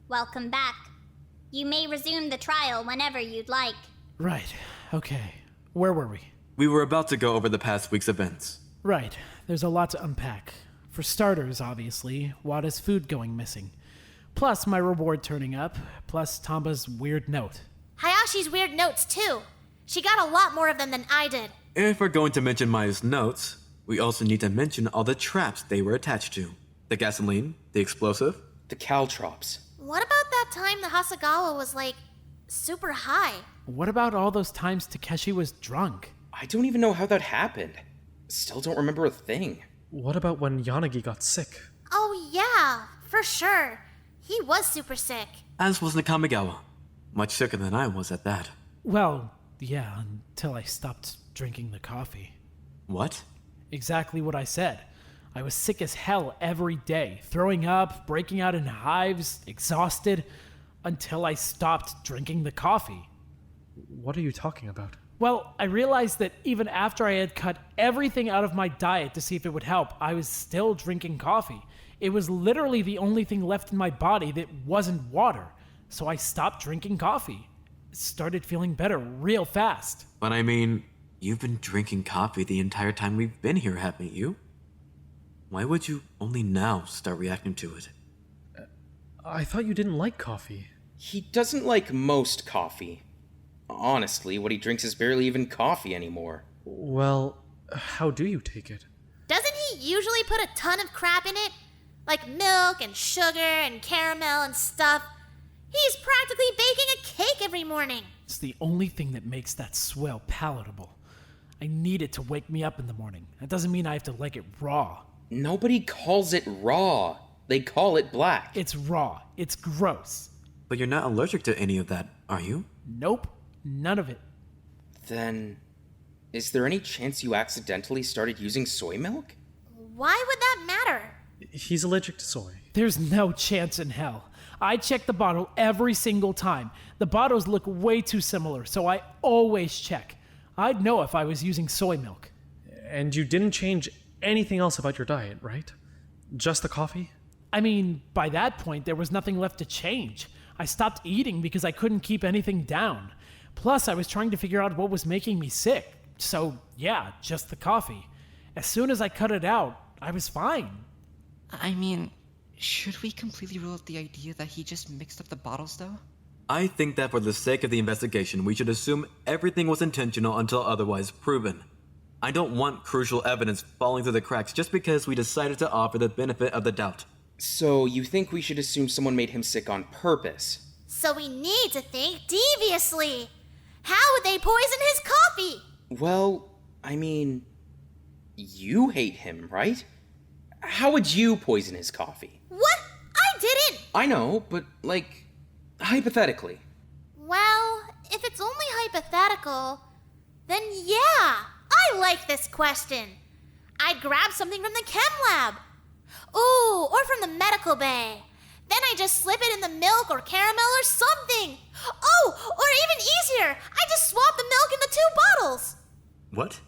Welcome back. You may resume the trial whenever you'd like. Right, okay. Where were we? We were about to go over the past week's events. Right, there's a lot to unpack. For starters, obviously, Wada's food going missing. Plus my reward turning up, plus Tamba's weird note. Hayashi's weird notes, too. She got a lot more of them than I did. If we're going to mention Maya's notes, we also need to mention all the traps they were attached to. The gasoline, the explosive. The caltrops. What about that time the Hasegawa was, super high? What about all those times Takeshi was drunk? I don't even know how that happened. Still don't remember a thing. What about when Yanagi got sick? Oh yeah, for sure. He was super sick. As was Nakamigawa. Much sicker than I was at that. Well, yeah, until I stopped drinking the coffee. What? Exactly what I said. I was sick as hell every day, throwing up, breaking out in hives, exhausted, until I stopped drinking the coffee. What are you talking about? Well, I realized that even after I had cut everything out of my diet to see if it would help, I was still drinking coffee. It was literally the only thing left in my body that wasn't water, so I stopped drinking coffee. Started feeling better real fast. But I mean, you've been drinking coffee the entire time we've been here, haven't you? Why would you only now start reacting to it? I thought you didn't like coffee. He doesn't like most coffee. Honestly, what he drinks is barely even coffee anymore. Well, how do you take it? Doesn't he usually put a ton of crap in it? Like milk and sugar and caramel and stuff. He's practically baking a cake every morning. It's the only thing that makes that swill palatable. I need it to wake me up in the morning. That doesn't mean I have to like it raw. Nobody calls it raw. They call it black. It's raw. It's gross. But you're not allergic to any of that, are you? Nope. None of it. Then, is there any chance you accidentally started using soy milk? Why would that matter? He's allergic to soy. There's no chance in hell. I check the bottle every single time. The bottles look way too similar, so I always check. I'd know if I was using soy milk. And you didn't change anything else about your diet, right? Just the coffee? I mean, by that point, there was nothing left to change. I stopped eating because I couldn't keep anything down. Plus, I was trying to figure out what was making me sick. So, yeah, just the coffee. As soon as I cut it out, I was fine. I mean, should we completely rule out the idea that he just mixed up the bottles, though? I think that for the sake of the investigation, we should assume everything was intentional until otherwise proven. I don't want crucial evidence falling through the cracks just because we decided to offer the benefit of the doubt. So, you think we should assume someone made him sick on purpose? So we need to think deviously. How would they poison his coffee? Well, I mean, you hate him, right? How would you poison his coffee? What? I didn't! I know, but, hypothetically. Well, if it's only hypothetical, then yeah, I like this question. I'd grab something from the chem lab. Ooh, or from the medical bay. Then I just slip it in the milk or caramel or something. Oh, or even easier, I just swap the milk in the two bottles. What?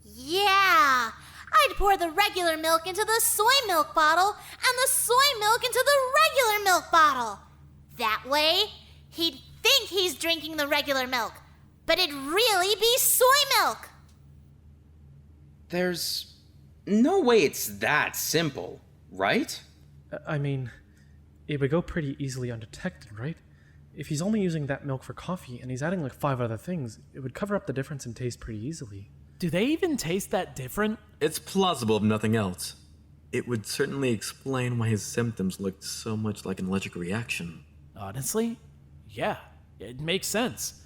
Yeah, I'd pour the regular milk into the soy milk bottle and the soy milk into the regular milk bottle. That way, he'd think he's drinking the regular milk, but it'd really be soy milk. There's no way it's that simple, right? I mean, it would go pretty easily undetected, right? If he's only using that milk for coffee and he's adding 5 other things, it would cover up the difference in taste pretty easily. Do they even taste that different? It's plausible if nothing else. It would certainly explain why his symptoms looked so much like an allergic reaction. Honestly, yeah, it makes sense.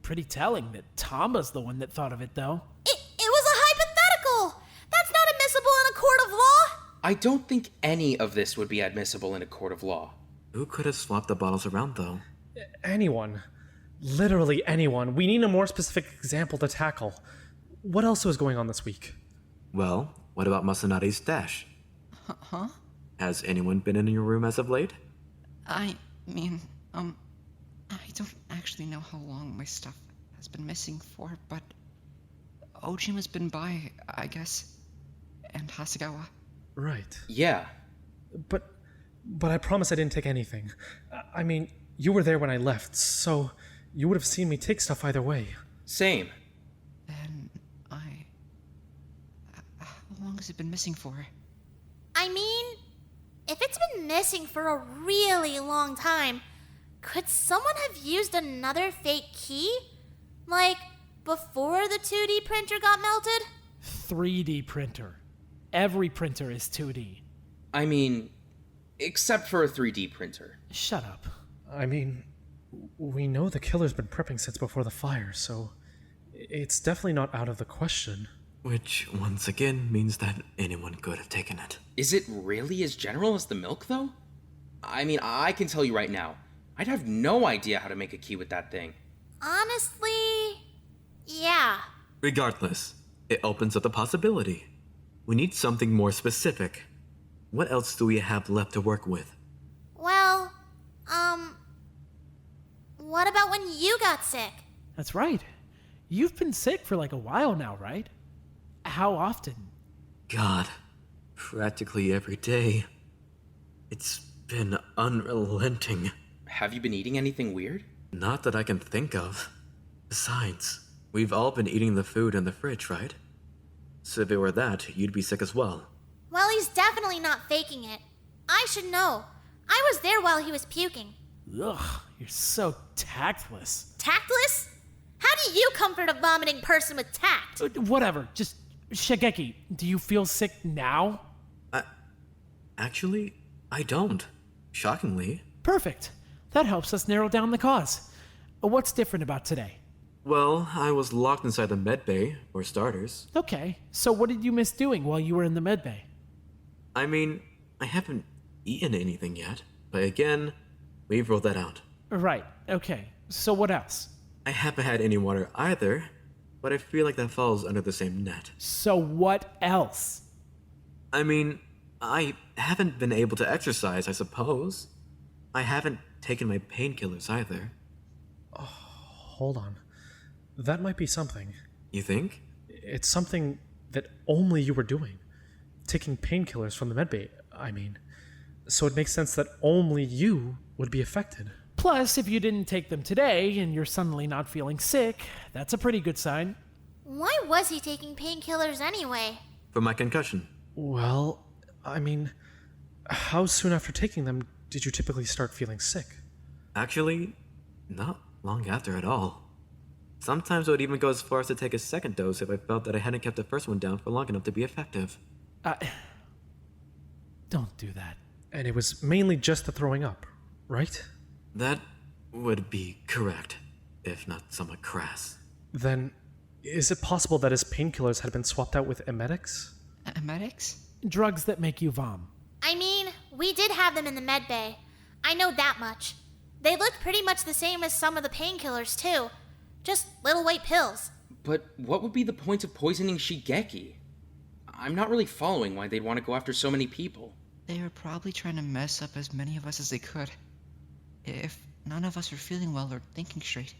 Pretty telling that Tamba's the one that thought of it, though. It was a hypothetical. That's not admissible in a court of law. I don't think any of this would be admissible in a court of law. Who could have swapped the bottles around, though? Anyone. Literally anyone. We need a more specific example to tackle. What else was going on this week? Well, what about Masanari's stash? Huh? Has anyone been in your room as of late? I mean, I don't actually know how long my stuff has been missing for, but Ojima's been by, I guess, and Hasegawa. Right. Yeah. But But I promise I didn't take anything. I mean, you were there when I left, so you would have seen me take stuff either way. Same. Then how long has it been missing for? I mean, if it's been missing for a really long time, could someone have used another fake key? Like, before the 2D printer got melted? 3D printer. Every printer is 2D. I mean, except for a 3D printer. Shut up. I mean, we know the killer's been prepping since before the fire, so it's definitely not out of the question. Which, once again, means that anyone could have taken it. Is it really as general as the milk, though? I mean, I can tell you right now, I'd have no idea how to make a key with that thing. Honestly, yeah. Regardless, it opens up the possibility. We need something more specific. What else do we have left to work with? Well, what about when you got sick? That's right. You've been sick for like a while now, right? How often? God, practically every day. It's been unrelenting. Have you been eating anything weird? Not that I can think of. Besides, we've all been eating the food in the fridge, right? So if it were that, you'd be sick as well. Well, he's definitely not faking it. I should know. I was there while he was puking. Ugh, you're so tactless. Tactless? How do you comfort a vomiting person with tact? Whatever, just... Shigeki, do you feel sick now? Actually, I don't. Shockingly. Perfect. That helps us narrow down the cause. What's different about today? Well, I was locked inside the medbay, for starters. Okay, so what did you miss doing while you were in the medbay? I mean, I haven't eaten anything yet. But again, we've ruled that out. Right, okay. So what else? I haven't had any water either, but I feel like that falls under the same net. So what else? I mean, I haven't been able to exercise, I suppose. I haven't taken my painkillers either. Hold on. That might be something. You think? It's something that only you were doing. Taking painkillers from the medbay, I mean. So it makes sense that only you would be affected. Plus, if you didn't take them today and you're suddenly not feeling sick, that's a pretty good sign. Why was he taking painkillers anyway? For my concussion. Well, I mean, how soon after taking them did you typically start feeling sick? Actually, not long after at all. Sometimes I would even go as far as to take a second dose if I felt that I hadn't kept the first one down for long enough to be effective. Don't do that. And it was mainly just the throwing up, right? That would be correct, if not somewhat crass. Then, is it possible that his painkillers had been swapped out with emetics? Emetics? Drugs that make you vom. I mean, we did have them in the med bay. I know that much. They looked pretty much the same as some of the painkillers, too. Just little white pills. But what would be the point of poisoning Shigeki? I'm not really following why they'd want to go after so many people. They were probably trying to mess up as many of us as they could. If none of us are feeling well or thinking straight,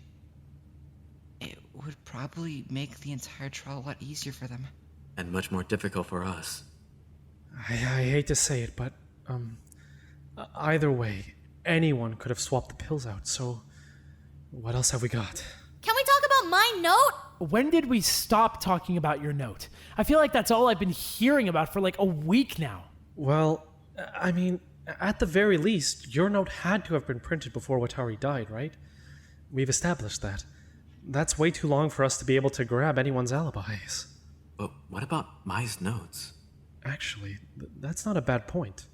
it would probably make the entire trial a lot easier for them. And much more difficult for us. I hate to say it, but, either way, anyone could have swapped the pills out, so what else have we got? Can we talk about my note? When did we stop talking about your note? I feel like that's all I've been hearing about for like a week now. Well, I mean, at the very least, your note had to have been printed before Watari died, right? We've established that. That's way too long for us to be able to grab anyone's alibis. But what about Mai's notes? Actually, that's not a bad point.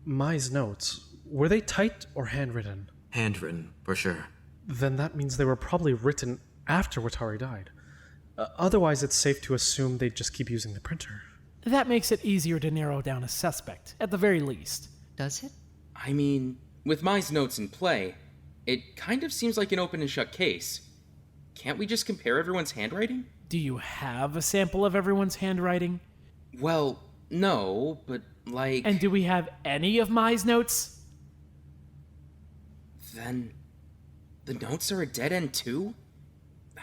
Mai's notes, were they typed or handwritten? Handwritten, for sure. Then that means they were probably written after Watari died. Otherwise, it's safe to assume they'd just keep using the printer. That makes it easier to narrow down a suspect, at the very least. Does it? I mean, with Mai's notes in play, it kind of seems like an open and shut case. Can't we just compare everyone's handwriting? Do you have a sample of everyone's handwriting? Well, no, but like... And do we have any of Mai's notes? Then... the notes are a dead end too?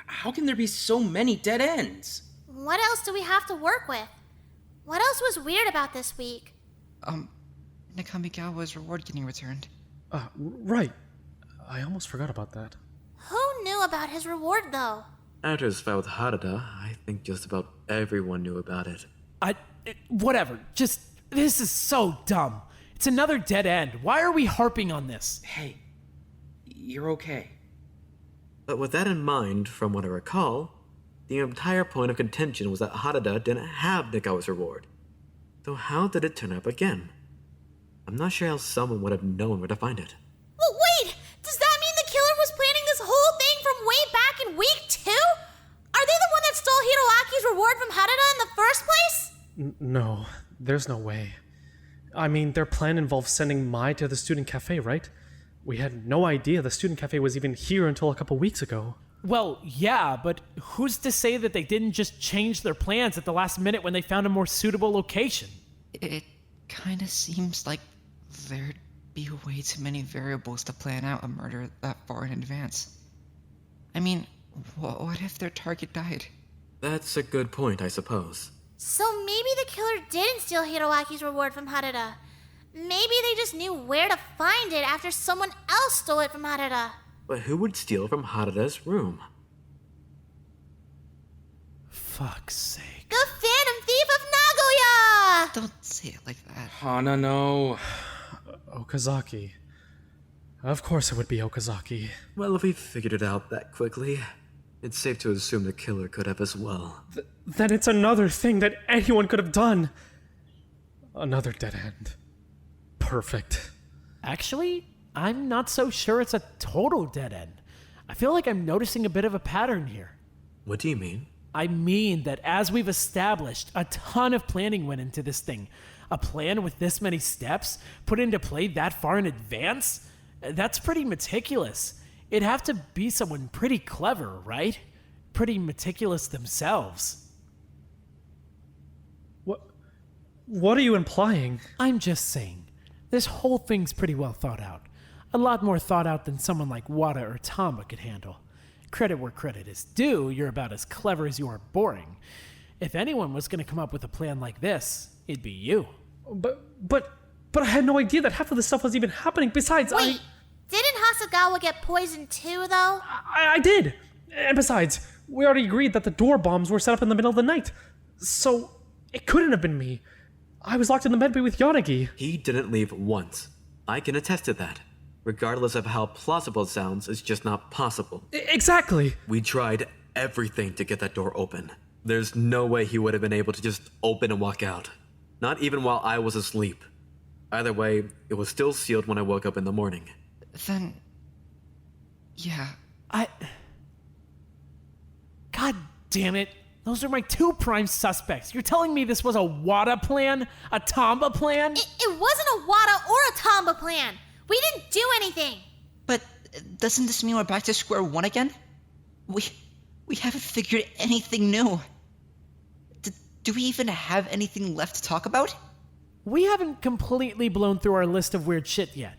How can there be so many dead ends? What else do we have to work with? What else was weird about this week? Nakamigawa's reward getting returned. Right. I almost forgot about that. Who knew about his reward, though? After his fight with Harada, I think just about everyone knew about it. Whatever. Just, this is so dumb. It's another dead end. Why are we harping on this? Hey, you're okay. But with that in mind, from what I recall, the entire point of contention was that Harada didn't have Nikawa's reward. So how did it turn up again? I'm not sure how someone would have known where to find it. Well, wait! Does that mean the killer was planning this whole thing from way back in week 2? Are they the one that stole Hiroaki's reward from Harada in the first place? No, there's no way. I mean, their plan involved sending Mai to the student cafe, right? We had no idea the student cafe was even here until a couple weeks ago. Well, yeah, but who's to say that they didn't just change their plans at the last minute when they found a more suitable location? It kinda seems like there'd be way too many variables to plan out a murder that far in advance. I mean, what if their target died? That's a good point, I suppose. So maybe the killer didn't steal Hiroaki's reward from Harada. Maybe they just knew where to find it after someone else stole it from Harada. But who would steal from Harada's room? Fuck's sake. The Phantom Thief of Nagoya! Don't say it like that. Hana, no. Okazaki. Of course it would be Okazaki. Well, if we figured it out that quickly, it's safe to assume the killer could have as well. Then it's another thing that anyone could have done. Another dead end. Perfect. Actually, I'm not so sure it's a total dead end. I feel like I'm noticing a bit of a pattern here. What do you mean? I mean that as we've established, a ton of planning went into this thing. A plan with this many steps, put into play that far in advance? That's pretty meticulous. It'd have to be someone pretty clever, right? Pretty meticulous themselves. What are you implying? I'm just saying, this whole thing's pretty well thought out. A lot more thought out than someone like Wada or Tamba could handle. Credit where credit is due, you're about as clever as you are boring. If anyone was going to come up with a plan like this, it'd be you. But I had no idea that half of this stuff was even happening. Besides, Wait, didn't Hasegawa get poisoned too, though? I did. And besides, we already agreed that the door bombs were set up in the middle of the night. So, it couldn't have been me. I was locked in the medbay with Yanagi. He didn't leave once. I can attest to that. Regardless of how plausible it sounds, it's just not possible. Exactly. We tried everything to get that door open. There's no way he would have been able to just open and walk out. Not even while I was asleep. Either way, it was still sealed when I woke up in the morning. Then... yeah. God damn it. Those are my two prime suspects. You're telling me this was a Wada plan? A Tamba plan? It wasn't a Wada or a Tamba plan. We didn't do anything. But doesn't this mean we're back to square one again? We haven't figured anything new. Do we even have anything left to talk about? We haven't completely blown through our list of weird shit yet.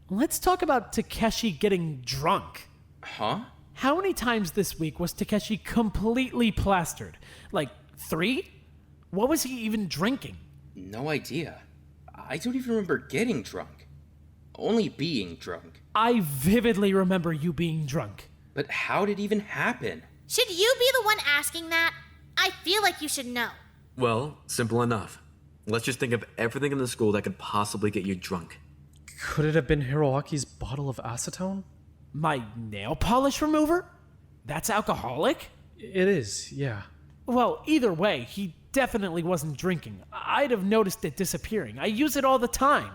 Let's talk about Takeshi getting drunk. Huh? How many times this week was Takeshi completely plastered? Like 3? What was he even drinking? No idea. I don't even remember getting drunk. Only being drunk. I vividly remember you being drunk. But how did it even happen? Should you be the one asking that? I feel like you should know. Well, simple enough. Let's just think of everything in the school that could possibly get you drunk. Could it have been Hiroaki's bottle of acetone? My nail polish remover? That's alcoholic? It is, yeah. Well, either way, he definitely wasn't drinking. I'd have noticed it disappearing. I use it all the time.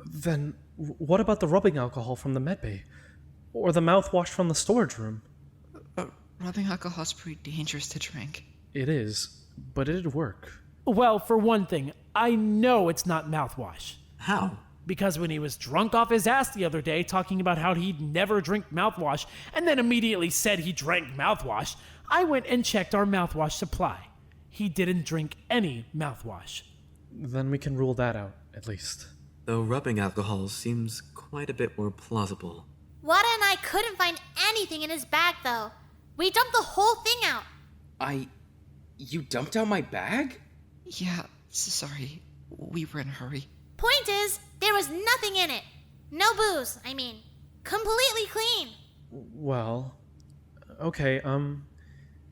Then what about the rubbing alcohol from the medbay? Or the mouthwash from the storage room? Rubbing alcohol's pretty dangerous to drink. It is, but it'd work. Well, for one thing, I know it's not mouthwash. How? Because when he was drunk off his ass the other day talking about how he'd never drink mouthwash and then immediately said he drank mouthwash, I went and checked our mouthwash supply. He didn't drink any mouthwash. Then we can rule that out, at least. Though rubbing alcohol seems quite a bit more plausible. Wada and I couldn't find anything in his bag, though. We dumped the whole thing out. You dumped out my bag? Yeah, sorry. We were in a hurry. Point is, there was nothing in it. No booze, I mean. Completely clean. Well, okay,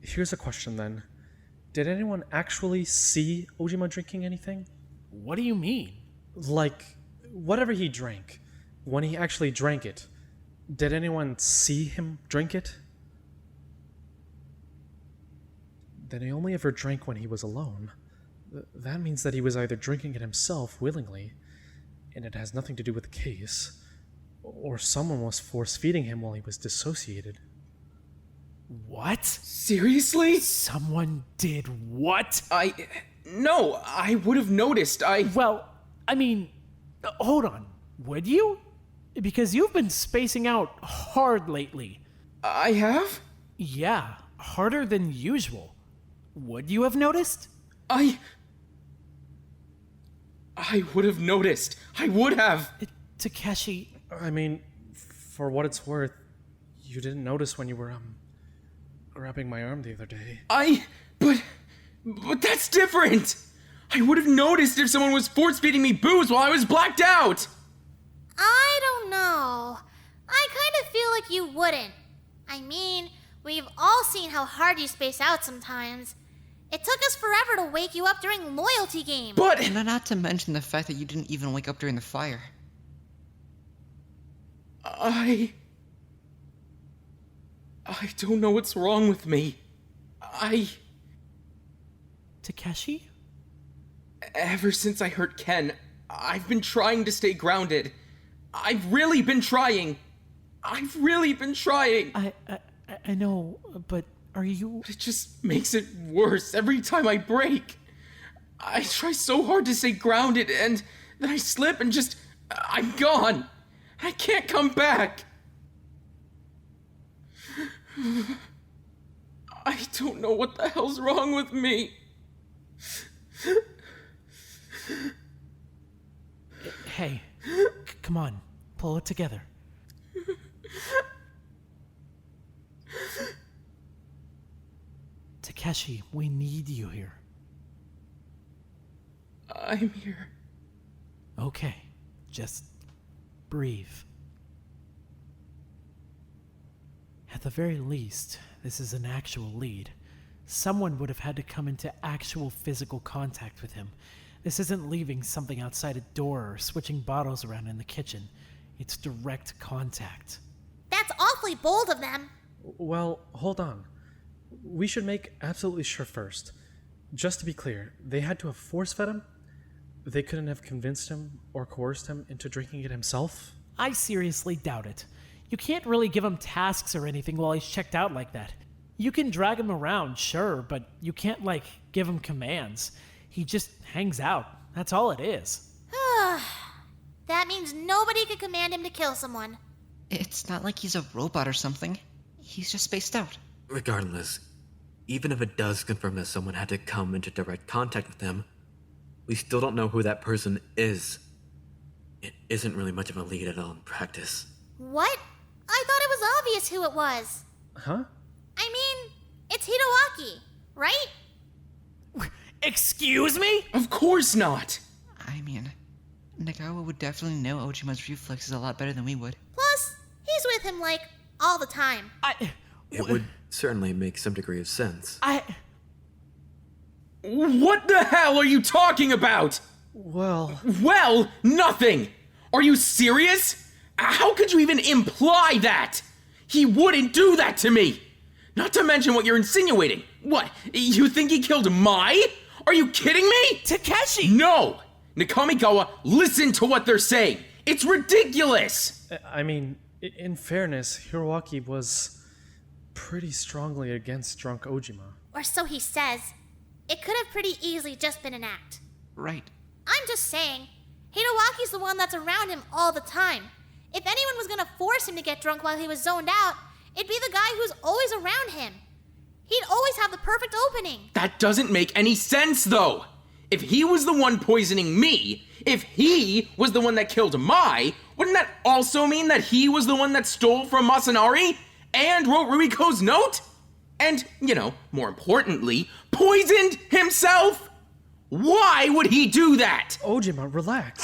here's a question then. Did anyone actually see Ojima drinking anything? What do you mean? Like, whatever he drank, when he actually drank it, did anyone see him drink it? Then he only ever drank when he was alone. That means that he was either drinking it himself willingly, and it has nothing to do with the case, or someone was force-feeding him while he was dissociated. What? Seriously? Someone did what? No, I would have noticed. Well, I mean, hold on. Would you? Because you've been spacing out hard lately. I have? Yeah, harder than usual. Would you have noticed? I would have noticed. I would have. Takeshi. I mean, for what it's worth, you didn't notice when you were, grabbing my arm the other day. But that's different! I would have noticed if someone was force-feeding me booze while I was blacked out! I don't know. I kind of feel like you wouldn't. I mean, we've all seen how hard you space out sometimes. It took us forever to wake you up during loyalty game. But... And not to mention the fact that you didn't even wake up during the fire. I don't know what's wrong with me. Takeshi? Ever since I hurt Ken, I've been trying to stay grounded. I've really been trying. I know, but are you... It just makes it worse every time I break. I try so hard to stay grounded, and then I slip and I'm gone. I can't come back. I don't know what the hell's wrong with me. Hey, come on, pull it together. Takeshi, we need you here. I'm here. Okay, just breathe. At the very least, this is an actual lead. Someone would have had to come into actual physical contact with him. This isn't leaving something outside a door or switching bottles around in the kitchen. It's direct contact. That's awfully bold of them. Well, hold on. We should make absolutely sure first. Just to be clear, they had to have force-fed him? They couldn't have convinced him or coerced him into drinking it himself? I seriously doubt it. You can't really give him tasks or anything while he's checked out like that. You can drag him around, sure, but you can't, give him commands. He just hangs out. That's all it is. That means nobody could command him to kill someone. It's not like he's a robot or something. He's just spaced out. Regardless, even if it does confirm that someone had to come into direct contact with him, we still don't know who that person is. It isn't really much of a lead at all in practice. What? I thought it was obvious who it was. Huh? I mean, it's Hiroaki, right? Excuse me? Of course not! I mean, Nagawa would definitely know Ojima's reflexes a lot better than we would. Plus, he's with him, all the time. It would certainly make some degree of sense. What the hell are you talking about? Well, Nothing! Are you serious? How could you even imply that? He wouldn't do that to me! Not to mention what you're insinuating. What, you think he killed Mai? Are you kidding me? Takeshi! No! Nakamigawa, listen to what they're saying! It's ridiculous! I mean, in fairness, Hiroaki was pretty strongly against drunk Ojima. Or so he says. It could have pretty easily just been an act. Right. I'm just saying, Hiroaki's the one that's around him all the time. If anyone was gonna force him to get drunk while he was zoned out, it'd be the guy who's always around him. He'd always have the perfect opening. That doesn't make any sense, though! If he was the one poisoning me, if he was the one that killed Mai, wouldn't that also mean that he was the one that stole from Masanari and wrote Ruiko's note? And, more importantly, poisoned himself? Why would he do that? Ojima, relax.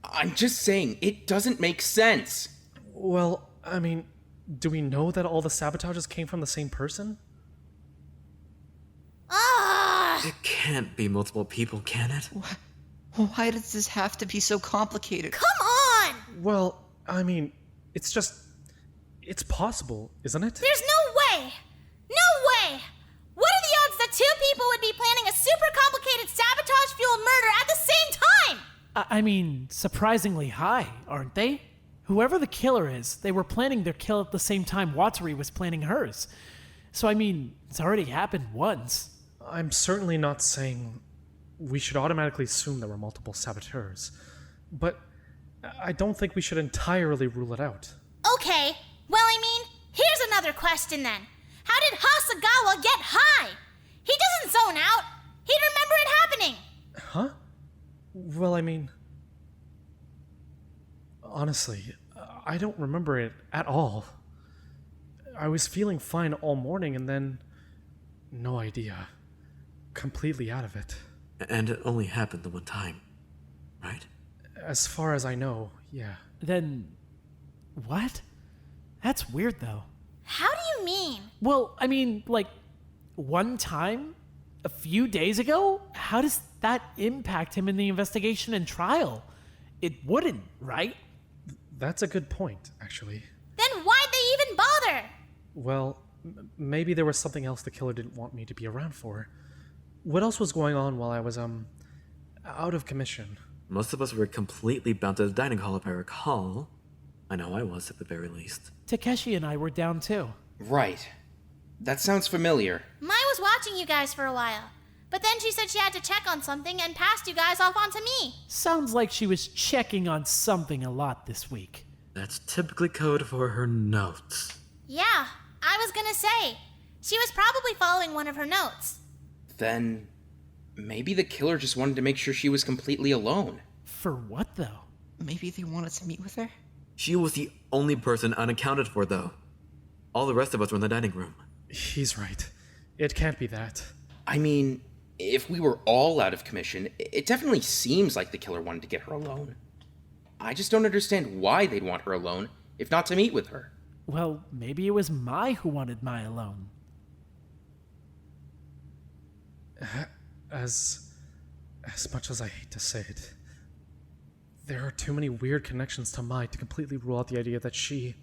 I'm just saying, it doesn't make sense. Well, I mean, do we know that all the sabotages came from the same person? It can't be multiple people, can it? Why does this have to be so complicated? Come on! Well, I mean, it's possible, isn't it? There's no way! No way! What are the odds that two people would be planning a super complicated sabotage-fueled murder at the same time? I mean, surprisingly high, aren't they? Whoever the killer is, they were planning their kill at the same time Watari was planning hers. So I mean, it's already happened once. I'm certainly not saying we should automatically assume there were multiple saboteurs, but I don't think we should entirely rule it out. Okay, well, I mean, here's another question then. How did Hasegawa get high? He doesn't zone out. He'd remember it happening. Huh? Well, I mean, honestly, I don't remember it at all. I was feeling fine all morning and then, no idea. Completely out of it. And it only happened the one time, right? As far as I know, yeah. Then, what? That's weird though. How do you mean? Well, I mean, like, one time? A few days ago? How does that impact him in the investigation and trial? It wouldn't, right? That's a good point, actually. Then why'd they even bother? Well, maybe there was something else the killer didn't want me to be around for. What else was going on while I was, out of commission? Most of us were completely bound to the dining hall, if I recall. I know I was, at the very least. Takeshi and I were down too. Right. That sounds familiar. Mai was watching you guys for a while, but then she said she had to check on something and passed you guys off onto me. Sounds like she was checking on something a lot this week. That's typically code for her notes. Yeah, I was gonna say. She was probably following one of her notes. Then maybe the killer just wanted to make sure she was completely alone. For what though? Maybe they wanted to meet with her? She was the only person unaccounted for, though. All the rest of us were in the dining room. He's right. It can't be that. I mean, if we were all out of commission, it definitely seems like the killer wanted to get her alone. I just don't understand why they'd want her alone, if not to meet with her. Well, maybe it was Mai who wanted Mai alone. As much as I hate to say it, there are too many weird connections to Mai to completely rule out the idea that she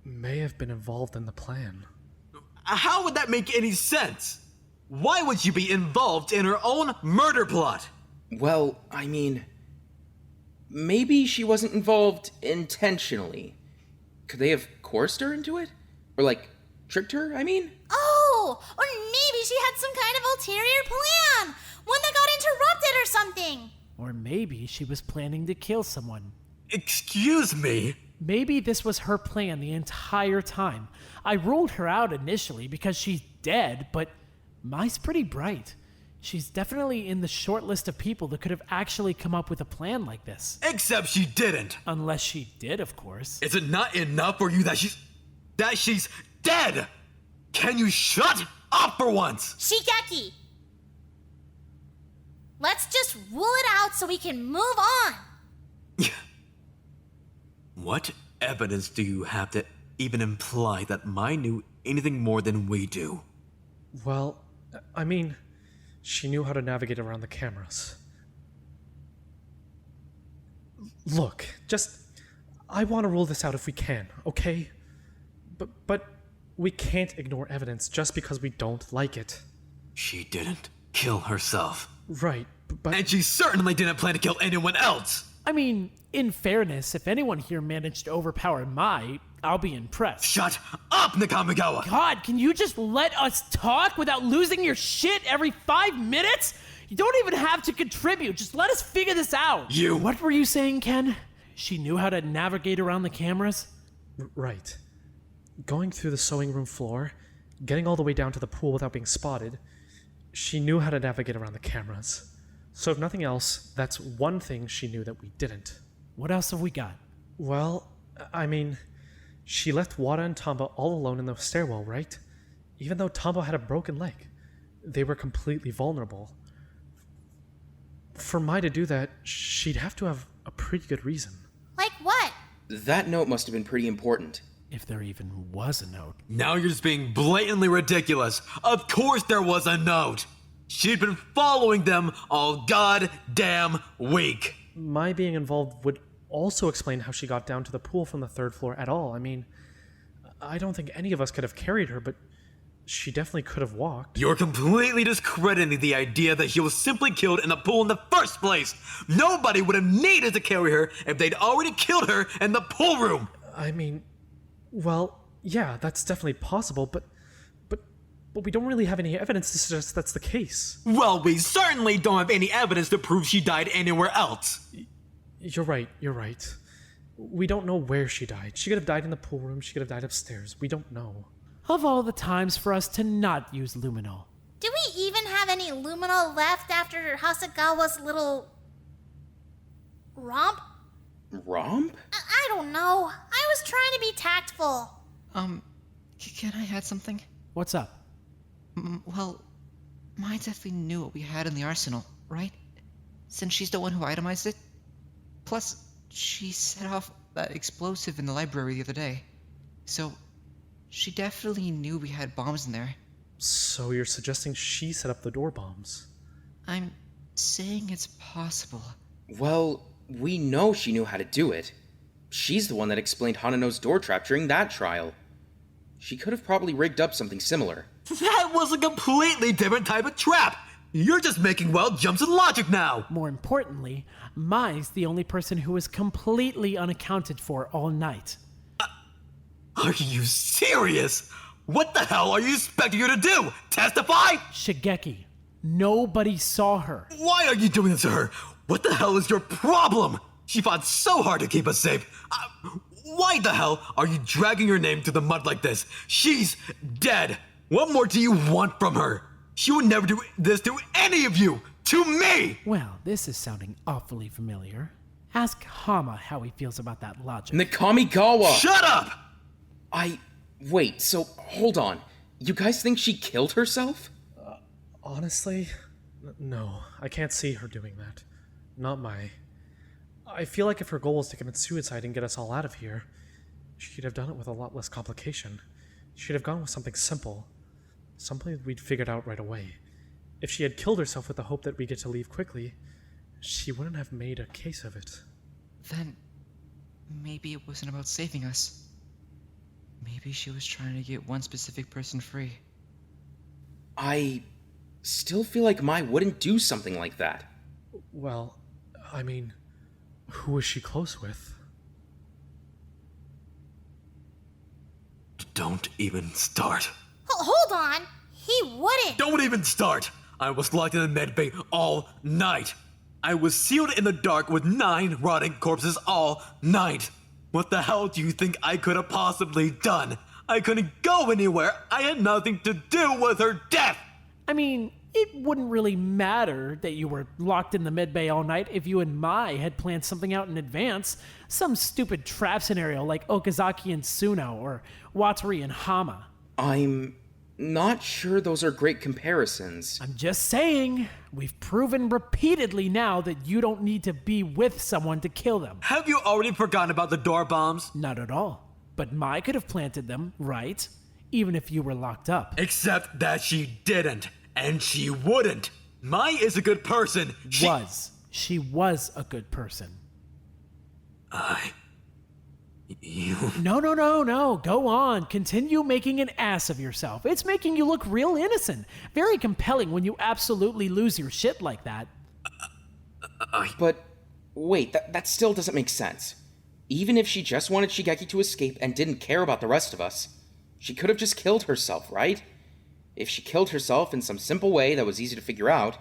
may have been involved in the plan. How would that make any sense? Why would you be involved in her own murder plot? Well, I mean, maybe she wasn't involved intentionally. Could they have coerced her into it? Or, like, tricked her, I mean? Oh, or maybe she had some kind of ulterior plan. One that got interrupted or something. Or maybe she was planning to kill someone. Excuse me? Maybe this was her plan the entire time. I ruled her out initially because she's dead, but Mai's pretty bright. She's definitely in the short list of people that could have actually come up with a plan like this. Except she didn't. Unless she did, of course. Is it not enough for you that she's dead? Can you shut up for once? Shigeki. Let's just rule it out so we can move on. What evidence do you have to even imply that Mai knew anything more than we do? Well, I mean, she knew how to navigate around the cameras. Look, I want to rule this out if we can, okay? But we can't ignore evidence just because we don't like it. She didn't kill herself. Right, but... And she certainly didn't plan to kill anyone else! I mean, in fairness, if anyone here managed to overpower Mai, I'll be impressed. Shut up, Nakamigawa! God, can you just let us talk without losing your shit every 5 minutes? You don't even have to contribute. Just let us figure this out. You... What were you saying, Ken? She knew how to navigate around the cameras? Right. Going through the sewing room floor, getting all the way down to the pool without being spotted, she knew how to navigate around the cameras. So if nothing else, that's one thing she knew that we didn't. What else have we got? Well, I mean, she left Wada and Tamba all alone in the stairwell, right? Even though Tamba had a broken leg. They were completely vulnerable. For Mai to do that, she'd have to have a pretty good reason. Like what? That note must have been pretty important. If there even was a note. Now you're just being blatantly ridiculous. Of course there was a note. She'd been following them all goddamn week. Mai being involved would also explain how she got down to the pool from the 3rd floor at all. I mean, I don't think any of us could have carried her, but she definitely could have walked. You're completely discrediting the idea that she was simply killed in the pool in the first place. Nobody would have needed to carry her if they'd already killed her in the pool room. I mean, well, yeah, that's definitely possible, but we don't really have any evidence to suggest that's the case. Well, we certainly don't have any evidence to prove she died anywhere else. You're right. We don't know where she died. She could have died in the pool room, she could have died upstairs. We don't know. Of all the times for us to not use luminol. Do we even have any luminol left after Hasegawa's little romp? Romp? I don't know. I was trying to be tactful. Can I add something? What's up? Well, Mai definitely knew what we had in the arsenal, right? Since she's the one who itemized it. Plus, she set off that explosive in the library the other day. So, she definitely knew we had bombs in there. So you're suggesting she set up the door bombs? I'm saying it's possible. Well, we know she knew how to do it. She's the one that explained Hanano's door trap during that trial. She could have probably rigged up something similar. That was a completely different type of trap. You're just making wild jumps in logic now. More importantly, Mai's the only person who was completely unaccounted for all night. Are you serious? What the hell are you expecting her to do? Testify? Shigeki, nobody saw her. Why are you doing this to her? What the hell is your problem? She fought so hard to keep us safe. Why the hell are you dragging her name through the mud like this? She's dead. What more do you want from her? She would never do this to any of you. To me! Well, this is sounding awfully familiar. Ask Hama how he feels about that logic. Nakamigawa! Shut up! Wait, so hold on. You guys think she killed herself? Honestly, no. I can't see her doing that. Not Mai. I feel like if her goal was to commit suicide and get us all out of here, she'd have done it with a lot less complication. She'd have gone with something simple. Something we'd figured out right away. If she had killed herself with the hope that we get to leave quickly, she wouldn't have made a case of it. Then, maybe it wasn't about saving us. Maybe she was trying to get one specific person free. I still feel like Mai wouldn't do something like that. Well, I mean, who was she close with? Don't even start. Hold on. He wouldn't. Don't even start! I was locked in the med bay all night. I was sealed in the dark with 9 rotting corpses all night. What the hell do you think I could have possibly done? I couldn't go anywhere. I had nothing to do with her death. I mean, it wouldn't really matter that you were locked in the medbay all night if you and Mai had planned something out in advance. Some stupid trap scenario like Okazaki and Suno or Watari and Hama. I'm not sure those are great comparisons. I'm just saying, we've proven repeatedly now that you don't need to be with someone to kill them. Have you already forgotten about the door bombs? Not at all. But Mai could have planted them, right? Even if you were locked up. Except that she didn't. And she wouldn't. Mai is a good person. She was a good person. You... No. Go on. Continue making an ass of yourself. It's making you look real innocent. Very compelling when you absolutely lose your shit like that. But wait, that still doesn't make sense. Even if she just wanted Shigeki to escape and didn't care about the rest of us, she could have just killed herself, right? If she killed herself in some simple way that was easy to figure out,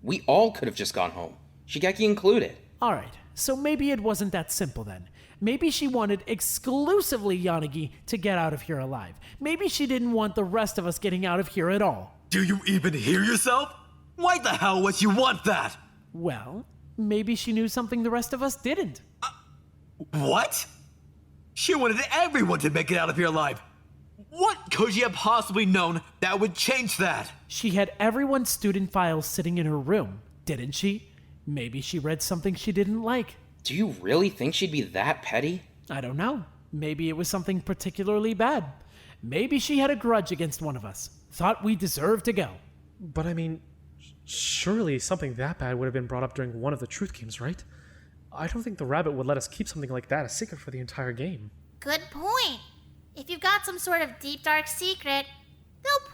we all could have just gone home, Shigeki included. Alright, so maybe it wasn't that simple then. Maybe she wanted exclusively Yanagi to get out of here alive. Maybe she didn't want the rest of us getting out of here at all. Do you even hear yourself? Why the hell would you want that? Well, maybe she knew something the rest of us didn't. What? She wanted everyone to make it out of here alive. What could she have possibly known that would change that? She had everyone's student files sitting in her room, didn't she? Maybe she read something she didn't like. Do you really think she'd be that petty? I don't know. Maybe it was something particularly bad. Maybe she had a grudge against one of us. Thought we deserved to go. But I mean, surely something that bad would have been brought up during one of the truth games, right? I don't think the rabbit would let us keep something like that a secret for the entire game. Good point. If you've got some sort of deep dark secret, they'll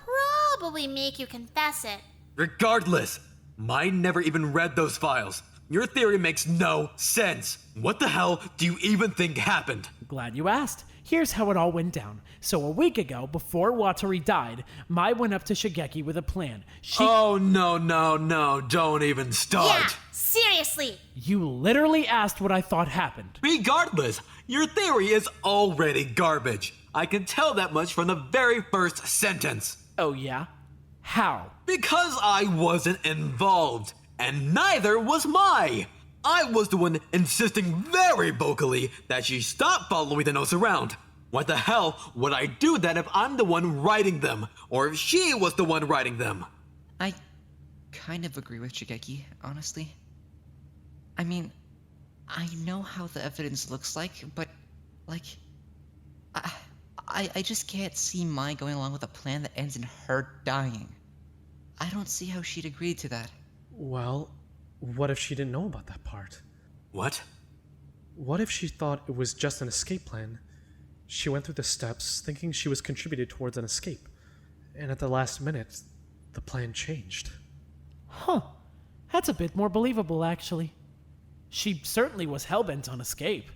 probably make you confess it. Regardless, mine never even read those files. Your theory makes no sense. What the hell do you even think happened? Glad you asked. Here's how it all went down. So a week ago, before Wataru died, Mai went up to Shigeki with a plan. Oh, no, don't even start. Yeah, seriously. You literally asked what I thought happened. Regardless, your theory is already garbage. I can tell that much from the very first sentence. Oh yeah? How? Because I wasn't involved, and neither was Mai. I was the one insisting very vocally that she stop following the notes around. What the hell would I do then if I'm the one writing them, or if she was the one writing them? I kind of agree with Shigeki, honestly. I mean, I know how the evidence looks like, but, like, I just can't see Mai going along with a plan that ends in her dying. I don't see how she'd agree to that. Well, what if she didn't know about that part? What? What if she thought it was just an escape plan? She went through the steps thinking she was contributed towards an escape, and at the last minute, the plan changed. Huh. That's a bit more believable, actually. She certainly was hellbent on escape.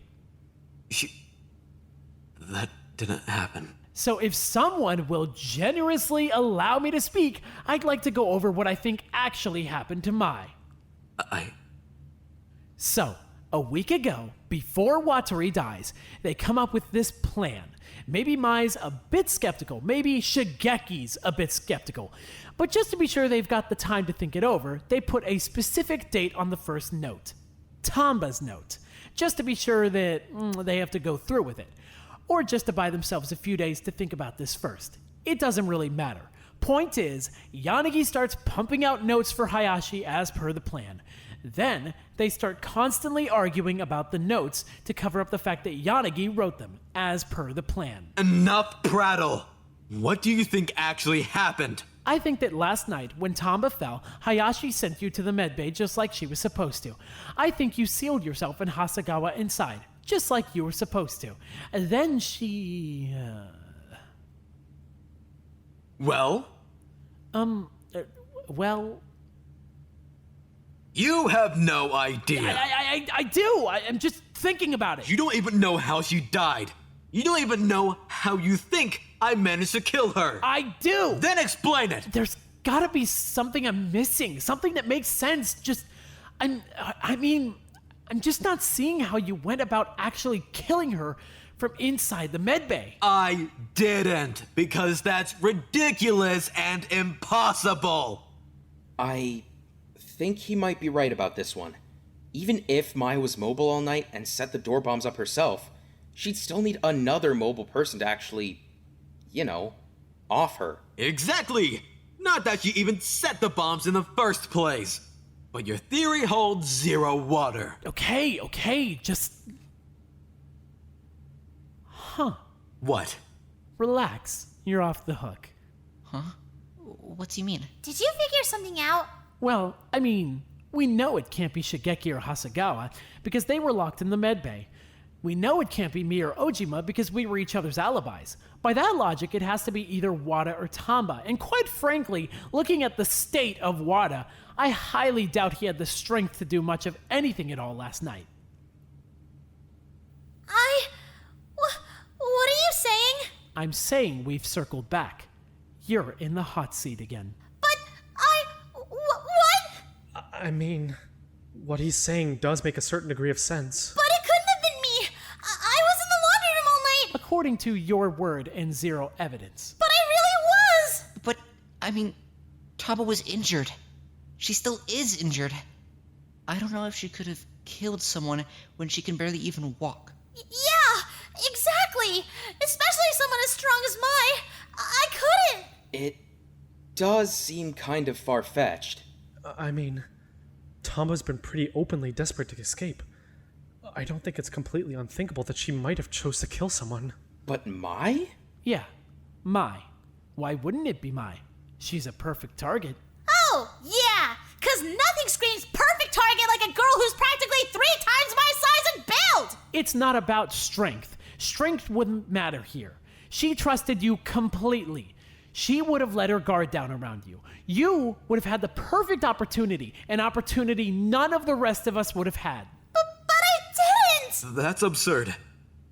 That didn't happen. So if someone will generously allow me to speak, I'd like to go over what I think actually happened to Mai. So, a week ago, before Wataru dies, they come up with this plan. Maybe Mai's a bit skeptical, maybe Shigeki's a bit skeptical. But just to be sure they've got the time to think it over, they put a specific date on the first note. Tamba's note. Just to be sure that they have to go through with it. Or just to buy themselves a few days to think about this first. It doesn't really matter. Point is, Yanagi starts pumping out notes for Hayashi as per the plan. Then, they start constantly arguing about the notes to cover up the fact that Yanagi wrote them, as per the plan. Enough prattle! What do you think actually happened? I think that last night, when Tamba fell, Hayashi sent you to the medbay just like she was supposed to. I think you sealed yourself and Hasegawa inside, just like you were supposed to. And then she... Well? Well... You have no idea. I do! I'm just thinking about it. You don't even know how she died. You don't even know how you think I managed to kill her. I do! Then explain it! There's gotta be something I'm missing. Something that makes sense. I'm just not seeing how you went about actually killing her from inside the medbay. I didn't, because that's ridiculous and impossible. I think he might be right about this one. Even if Mai was mobile all night and set the door bombs up herself, she'd still need another mobile person to actually, off her. Exactly! Not that she even set the bombs in the first place. But your theory holds zero water. Okay, just... Huh. What? Relax. You're off the hook. Huh? What do you mean? Did you figure something out? Well, we know it can't be Shigeki or Hasegawa because they were locked in the medbay. We know it can't be me or Ojima because we were each other's alibis. By that logic, it has to be either Wada or Tamba. And quite frankly, looking at the state of Wada, I highly doubt he had the strength to do much of anything at all last night. What are you saying? I'm saying we've circled back. You're in the hot seat again. What? I mean, what he's saying does make a certain degree of sense. But it couldn't have been me. I was in the laundry room all night. According to your word and zero evidence. But I really was. But, Tamba was injured. She still is injured. I don't know if she could have killed someone when she can barely even walk. Yeah, exactly. perfectly! Especially someone as strong as I couldn't! It does seem kind of far-fetched. I mean, Tamba's been pretty openly desperate to escape. I don't think it's completely unthinkable that she might have chose to kill someone. But Mai? Yeah, Mai. Why wouldn't it be Mai? She's a perfect target. Oh, yeah! 'Cause nothing screams perfect target like a girl who's practically 3 times my size and build! It's not about strength. Strength wouldn't matter here. She trusted you completely. She would have let her guard down around you. You would have had the perfect opportunity, an opportunity none of the rest of us would have had. But I didn't! That's absurd.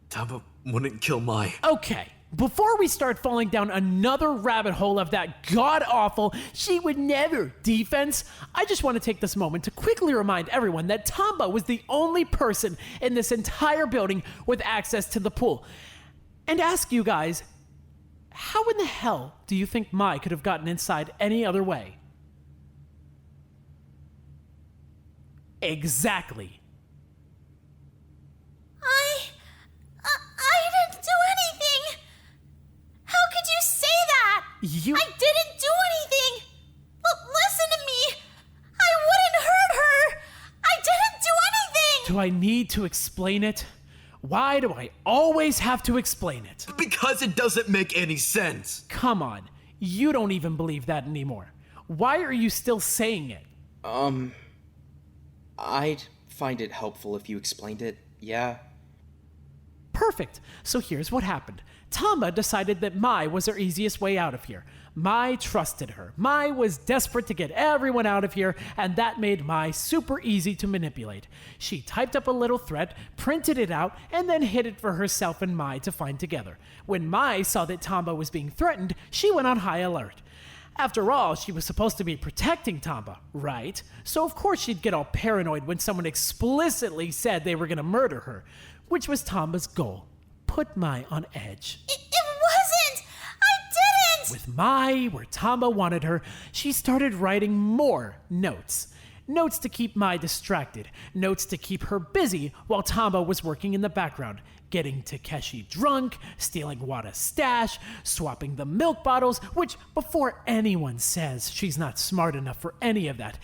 Tamba wouldn't kill Mai. Okay, before we start falling down another rabbit hole of that god-awful she would never defense, I just want to take this moment to quickly remind everyone that Tamba was the only person in this entire building with access to the pool. And ask you guys, how in the hell do you think Mai could have gotten inside any other way? Exactly. I didn't do anything! How could you say that? You... I didn't do anything! Listen to me! I wouldn't hurt her! I didn't do anything! Do I need to explain it? Why do I always have to explain it? Because it doesn't make any sense. Come on, you don't even believe that anymore. Why are you still saying it? I'd find it helpful if you explained it, yeah. Perfect. So here's what happened. Tamba decided that Mai was her easiest way out of here. Mai trusted her. Mai was desperate to get everyone out of here, and that made Mai super easy to manipulate. She typed up a little threat, printed it out, and then hid it for herself and Mai to find together. When Mai saw that Tamba was being threatened, she went on high alert. After all, she was supposed to be protecting Tamba, right? So of course she'd get all paranoid when someone explicitly said they were going to murder her, which was Tamba's goal. Put Mai on edge. It wasn't! I didn't! With Mai where Tamba wanted her, she started writing more notes. Notes to keep Mai distracted. Notes to keep her busy while Tamba was working in the background, getting Takeshi drunk, stealing Wada's stash, swapping the milk bottles, which, before anyone says she's not smart enough for any of that,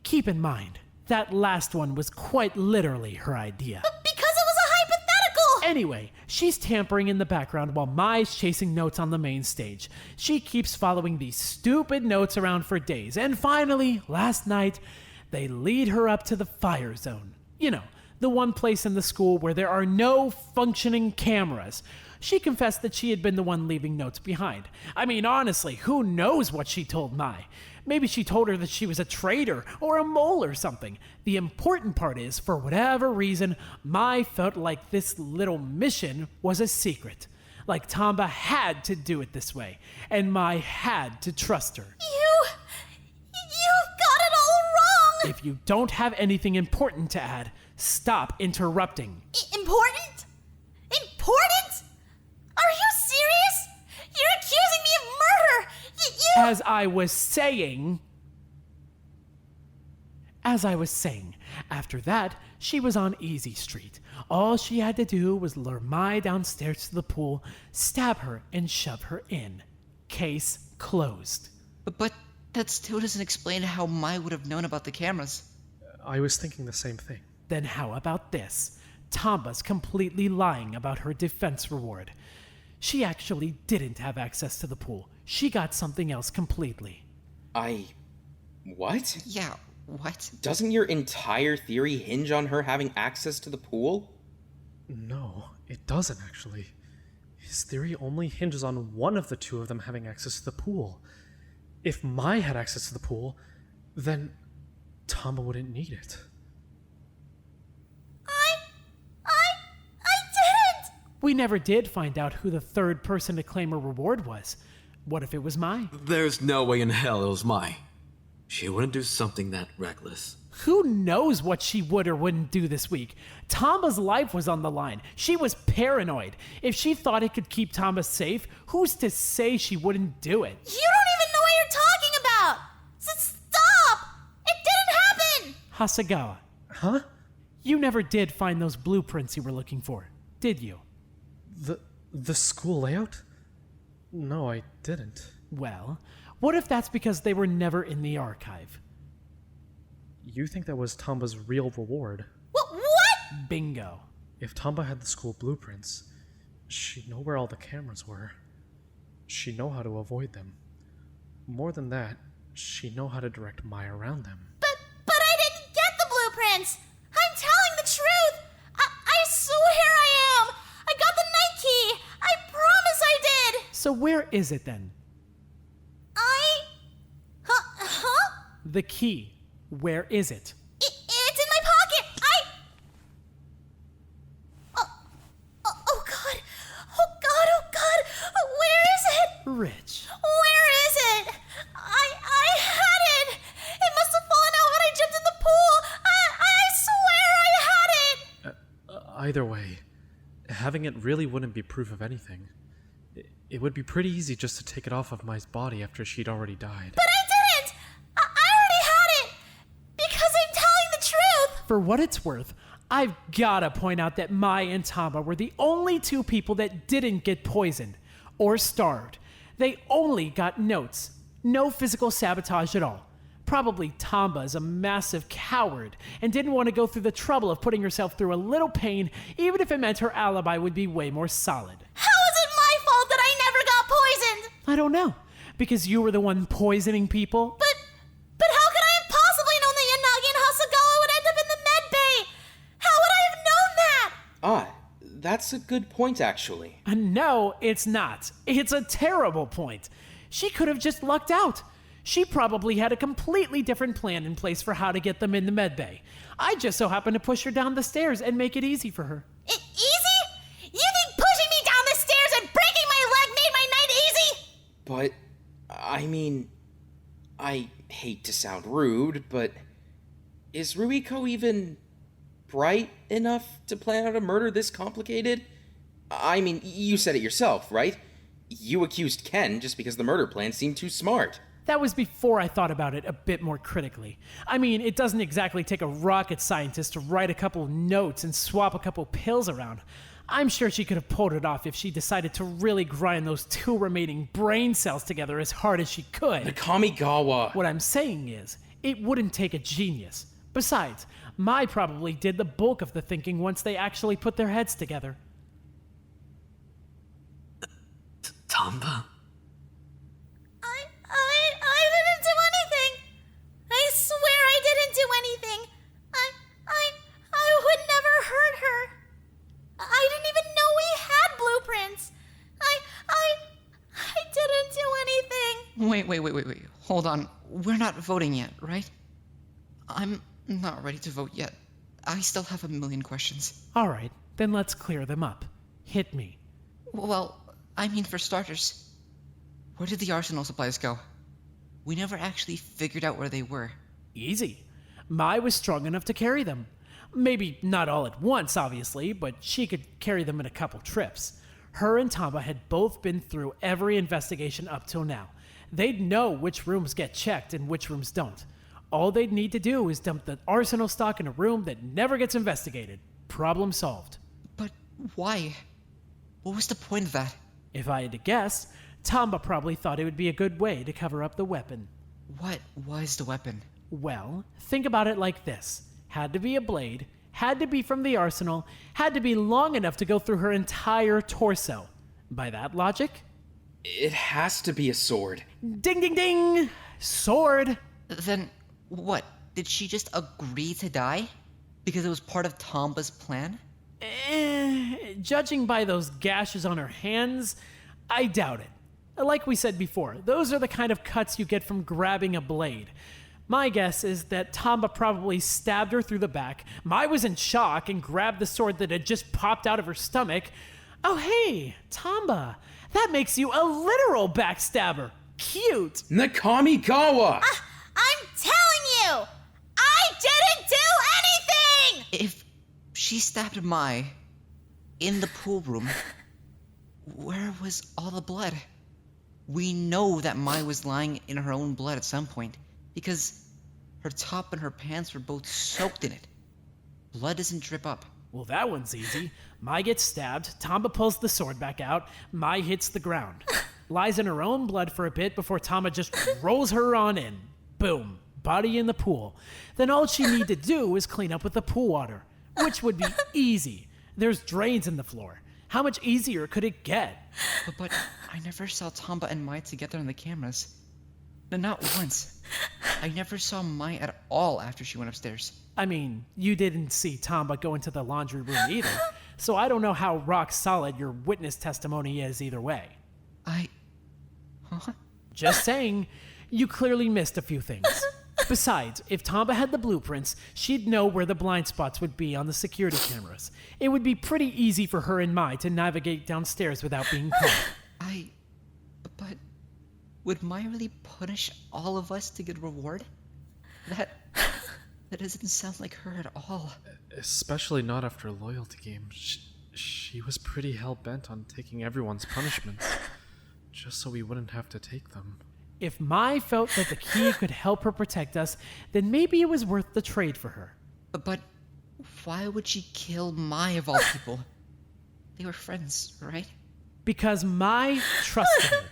keep in mind, that last one was quite literally her idea. Because it was a hypothetical! Anyway, she's tampering in the background while Mai's chasing notes on the main stage. She keeps following these stupid notes around for days, and finally, last night, they lead her up to the fire zone. You know, the one place in the school where there are no functioning cameras. She confessed that she had been the one leaving notes behind. I mean, honestly, who knows what she told Mai? Maybe she told her that she was a traitor or a mole or something. The important part is, for whatever reason, Mai felt like this little mission was a secret. Like Tamba had to do it this way, and Mai had to trust her. You've got it all wrong! If you don't have anything important to add, stop interrupting. Important? Important? Are you serious? You're accusing me of murder! As I was saying, after that, she was on Easy Street. All she had to do was lure Mai downstairs to the pool, stab her, and shove her in. Case closed. But that still doesn't explain how Mai would have known about the cameras. I was thinking the same thing. Then how about this? Tamba's completely lying about her defense reward. She actually didn't have access to the pool. She got something else completely. What? Yeah, what? Doesn't your entire theory hinge on her having access to the pool? No, it doesn't actually. His theory only hinges on one of the two of them having access to the pool. If Mai had access to the pool, then Tamba wouldn't need it. I didn't! We never did find out who the third person to claim a reward was. What if it was Mai? There's no way in hell it was Mai. She wouldn't do something that reckless. Who knows what she would or wouldn't do this week? Tamba's life was on the line. She was paranoid. If she thought it could keep Tamba safe, who's to say she wouldn't do it? You don't even know what you're talking about! Stop! It didn't happen! Hasegawa, Huh? you never did find those blueprints you were looking for, did you? The The school layout? No, I didn't. Well, what if that's because they were never in the archive? You think that was Tamba's real reward? What? Bingo. If Tamba had the school blueprints, she'd know where all the cameras were. She'd know how to avoid them. More than that, she'd know how to direct Mai around them. But I didn't get the blueprints! I'm telling the truth! I swear I am! I got the night key! I promise I did! So where is it then? Huh? The key. Where is it? It's in my pocket! Oh god! Oh god! Where is it? Rich. Where is it? I had it! It must have fallen out when I jumped in the pool! I swear I had it! Either way, having it really wouldn't be proof of anything. It would be pretty easy just to take it off of Mai's body after she'd already died. But I didn't! I already had it! Because I'm telling the truth! For what it's worth, I've gotta point out that Mai and Tamba were the only two people that didn't get poisoned or starved. They only got notes. No physical sabotage at all. Probably Tamba is a massive coward and didn't want to go through the trouble of putting herself through a little pain, even if it meant her alibi would be way more solid. How is it my fault that I never got poisoned? I don't know, because you were the one poisoning people. But how could I have possibly known that Yanagi and Hasegawa would end up in the med bay? How would I have known that? Ah, that's a good point, actually. No, it's not. It's a terrible point. She could have just lucked out. She probably had a completely different plan in place for how to get them in the medbay. I just so happened to push her down the stairs and make it easy for her. Easy? You think pushing me down the stairs and breaking my leg made my night easy? But, I mean, I hate to sound rude, but is Ruiko even bright enough to plan out a murder this complicated? I mean, you said it yourself, right? You accused Ken just because the murder plan seemed too smart. That was before I thought about it a bit more critically. I mean, it doesn't exactly take a rocket scientist to write a couple notes and swap a couple pills around. I'm sure she could have pulled it off if she decided to really grind those two remaining brain cells together as hard as she could. Nakamigawa! What I'm saying is, it wouldn't take a genius. Besides, Mai probably did the bulk of the thinking once they actually put their heads together. Tamba? I didn't do anything. I swear I didn't do anything. I would never hurt her. I didn't even know we had blueprints. I didn't do anything. Wait. Hold on. We're not voting yet, right? I'm not ready to vote yet. I still have a million questions. Alright, then let's clear them up. Hit me. Well, I mean, for starters, where did the arsenal supplies go? We never actually figured out where they were. Easy. Mai was strong enough to carry them. Maybe not all at once, obviously, but she could carry them in a couple trips. Her and Tamba had both been through every investigation up till now. They'd know which rooms get checked and which rooms don't. All they'd need to do is dump the arsenal stock in a room that never gets investigated. Problem solved. But why? What was the point of that? If I had to guess, Tamba probably thought it would be a good way to cover up the weapon. What was the weapon? Well, think about it like this. Had to be a blade, had to be from the arsenal, had to be long enough to go through her entire torso. By that logic? It has to be a sword. Ding ding ding! Sword! Then, what? Did she just agree to die? Because it was part of Tamba's plan? Judging by those gashes on her hands, I doubt it. Like we said before, those are the kind of cuts you get from grabbing a blade. My guess is that Tamba probably stabbed her through the back. Mai was in shock and grabbed the sword that had just popped out of her stomach. Oh hey, Tamba, that makes you a literal backstabber. Cute. Nakamigawa! I'm telling you, I didn't do anything! If she stabbed Mai in the pool room, where was all the blood? We know that Mai was lying in her own blood at some point, because her top and her pants were both soaked in it. Blood doesn't drip up. Well, that one's easy. Mai gets stabbed, Tamba pulls the sword back out, Mai hits the ground. Lies in her own blood for a bit before Tamba just rolls her on in. Boom. Body in the pool. Then all she need to do is clean up with the pool water, which would be easy. There's drains in the floor. How much easier could it get? But I never saw Tamba and Mai together on the cameras. No, not once. I never saw Mai at all after she went upstairs. I mean, you didn't see Tamba go into the laundry room either, so I don't know how rock solid your witness testimony is either way. Huh? Just saying, you clearly missed a few things. Besides, if Tamba had the blueprints, she'd know where the blind spots would be on the security cameras. It would be pretty easy for her and Mai to navigate downstairs without being caught. But would Mai really punish all of us to get a reward? That doesn't sound like her at all. Especially not after a loyalty game. She was pretty hell-bent on taking everyone's punishments, just so we wouldn't have to take them. If Mai felt that the key could help her protect us, then maybe it was worth the trade for her. But why would she kill Mai of all people? They were friends, right? Because Mai trusted her.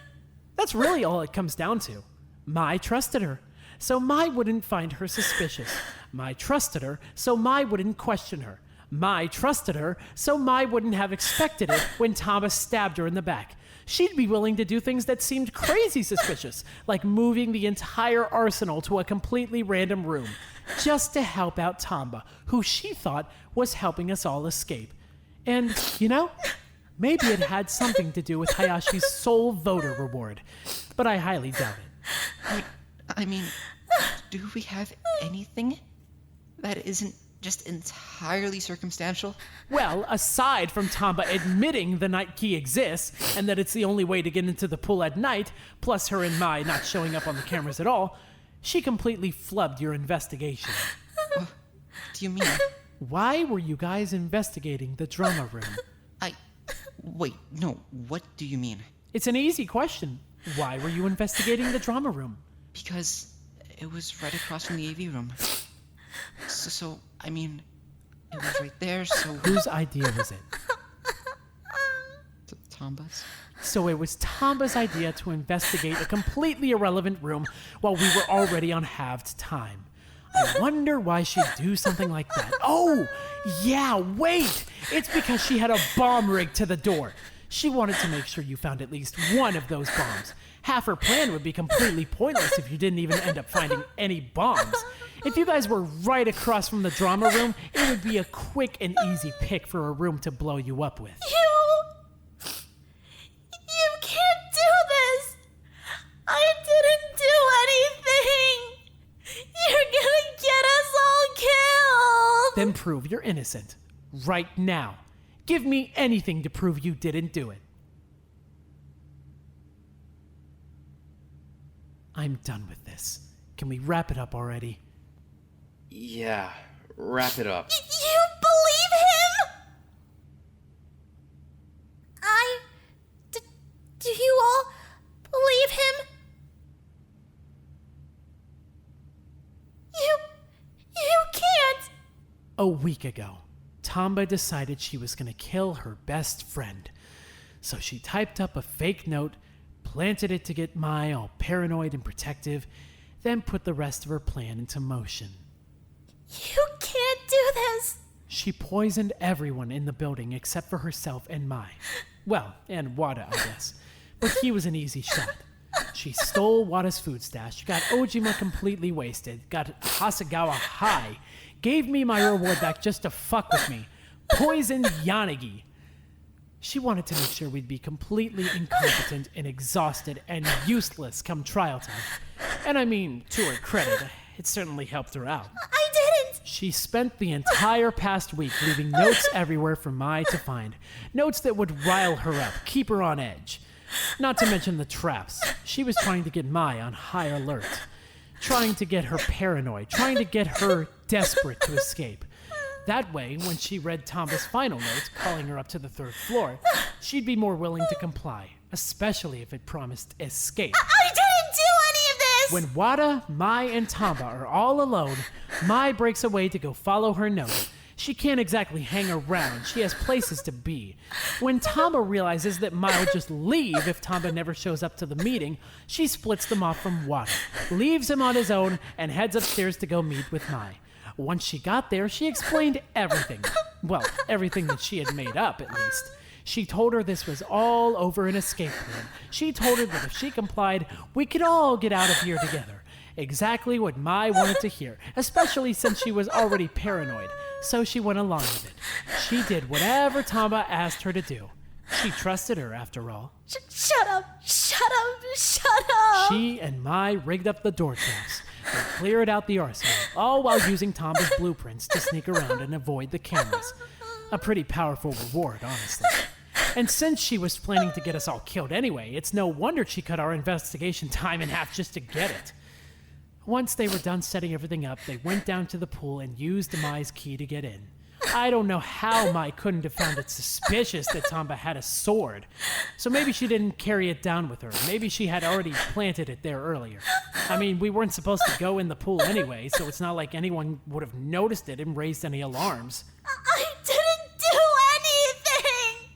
That's really all it comes down to. Mai trusted her, so Mai wouldn't find her suspicious. Mai trusted her, so Mai wouldn't question her. Mai trusted her, so Mai wouldn't have expected it when Tamba stabbed her in the back. She'd be willing to do things that seemed crazy suspicious, like moving the entire arsenal to a completely random room, just to help out Tamba, who she thought was helping us all escape. And, you know, maybe it had something to do with Hayashi's sole voter reward, but I highly doubt it. Wait, I mean, do we have anything that isn't just entirely circumstantial? Well, aside from Tamba admitting the night key exists and that it's the only way to get into the pool at night, plus her and Mai not showing up on the cameras at all, she completely flubbed your investigation. What do you mean? Why were you guys investigating the drama room? Wait, no, what do you mean? It's an easy question. Why were you investigating the drama room? Because it was right across from the AV room. So, I mean, it was right there, so... Whose idea was it? Tamba's? So it was Tamba's idea to investigate a completely irrelevant room while we were already on halved time. I wonder why she'd do something like that. Oh, yeah, wait! It's because she had a bomb rigged to the door. She wanted to make sure you found at least one of those bombs. Half her plan would be completely pointless if you didn't even end up finding any bombs. If you guys were right across from the drama room, it would be a quick and easy pick for a room to blow you up with. You can't do this! I didn't do anything! You're gonna get us all killed! Then prove you're innocent. Right now. Give me anything to prove you didn't do it. I'm done with this. Can we wrap it up already? Yeah, wrap it up. You believe him? Do you all believe him? You can't! A week ago, Tamba decided she was going to kill her best friend. So she typed up a fake note, planted it to get Mai all paranoid and protective, then put the rest of her plan into motion. You can't do this! She poisoned everyone in the building except for herself and Mai. Well, and Wada, I guess. But he was an easy shot. She stole Wada's food stash, got Ojima completely wasted, got Hasegawa high, gave me my reward back just to fuck with me, poisoned Yanagi. She wanted to make sure we'd be completely incompetent and exhausted and useless come trial time. And I mean, to her credit, it certainly helped her out. I didn't! She spent the entire past week leaving notes everywhere for Mai to find. Notes that would rile her up, keep her on edge. Not to mention the traps. She was trying to get Mai on high alert. Trying to get her paranoid. Trying to get her desperate to escape. That way, when she read Tamba's final note, calling her up to the 3rd floor, she'd be more willing to comply, especially if it promised escape. I didn't do any of this! When Wada, Mai, and Tamba are all alone, Mai breaks away to go follow her note. She can't exactly hang around. She has places to be. When Tamba realizes that Mai will just leave if Tamba never shows up to the meeting, she splits them off from Wada, leaves him on his own, and heads upstairs to go meet with Mai. Once she got there, she explained everything. Well, everything that she had made up, at least. She told her this was all over an escape plan. She told her that if she complied, we could all get out of here together. Exactly what Mai wanted to hear, especially since she was already paranoid. So she went along with it. She did whatever Tamba asked her to do. She trusted her, after all. Shut up! Shut up! Shut up! She and Mai rigged up the door traps and cleared out the arsenal, all while using Tamba's blueprints to sneak around and avoid the cameras. A pretty powerful reward, honestly. And since she was planning to get us all killed anyway, it's no wonder she cut our investigation time in half just to get it. Once they were done setting everything up, they went down to the pool and used Mai's key to get in. I don't know how Mai couldn't have found it suspicious that Tamba had a sword. So maybe she didn't carry it down with her. Maybe she had already planted it there earlier. I mean, we weren't supposed to go in the pool anyway, so it's not like anyone would have noticed it and raised any alarms. I didn't do anything!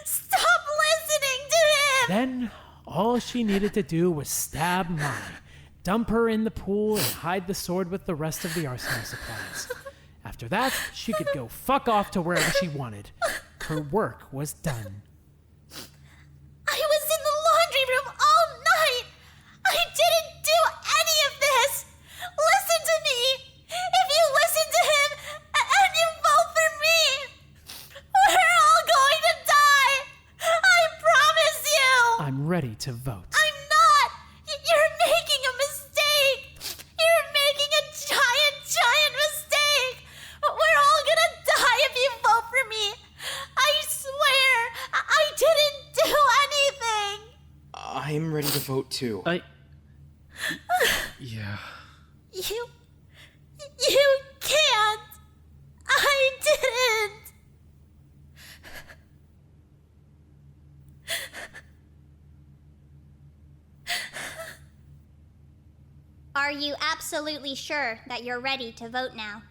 Stop listening to him! Then, all she needed to do was stab Mai, dump her in the pool, and hide the sword with the rest of the arsenal supplies. After that, she could go fuck off to wherever she wanted. Her work was done. I was in the laundry room all night! I didn't do any of this! Listen to me! If you listen to him and you vote for me, we're all going to die! I promise you! I'm ready to vote. I'm not! You're making a mistake! You're making a giant, giant mistake! We're all gonna die if you vote for me! I swear, I didn't do anything! I'm ready to vote too. Yeah. You can't! I didn't! Are you absolutely sure that you're ready to vote now?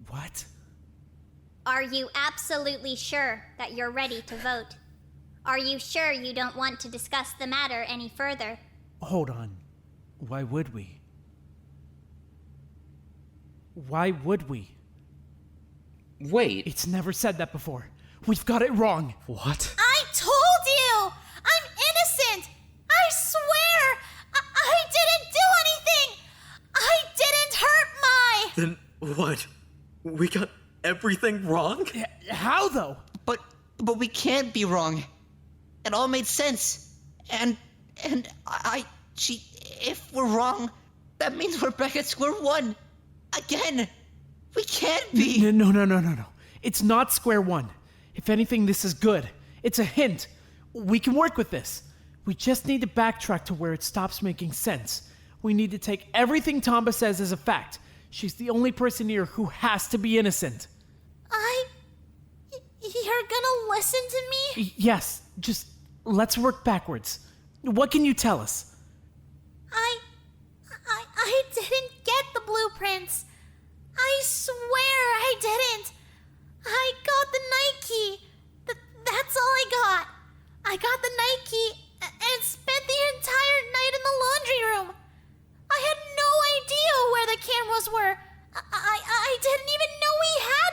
What? Are you absolutely sure that you're ready to vote? Are you sure you don't want to discuss the matter any further? Hold on. Why would we? Why would we? Wait, It's never said that before. We've got it wrong. What? I told you! I'm innocent! I swear! I didn't do anything! I didn't hurt Mai! Then what? We got everything wrong? How though? But we can't be wrong. It all made sense. And if we're wrong, that means we're back at square one. Again. We can't be. No. It's not square one. If anything, this is good. It's a hint. We can work with this. We just need to backtrack to where it stops making sense. We need to take everything Tamba says as a fact. She's the only person here who has to be innocent. You're gonna listen to me? Yes, just let's work backwards. What can you tell us? I didn't get the blueprints. I swear I didn't. I got the night key. That's all I got. I got the night key and spent the entire night in the laundry room. I had no idea where the cameras were. I didn't even know we had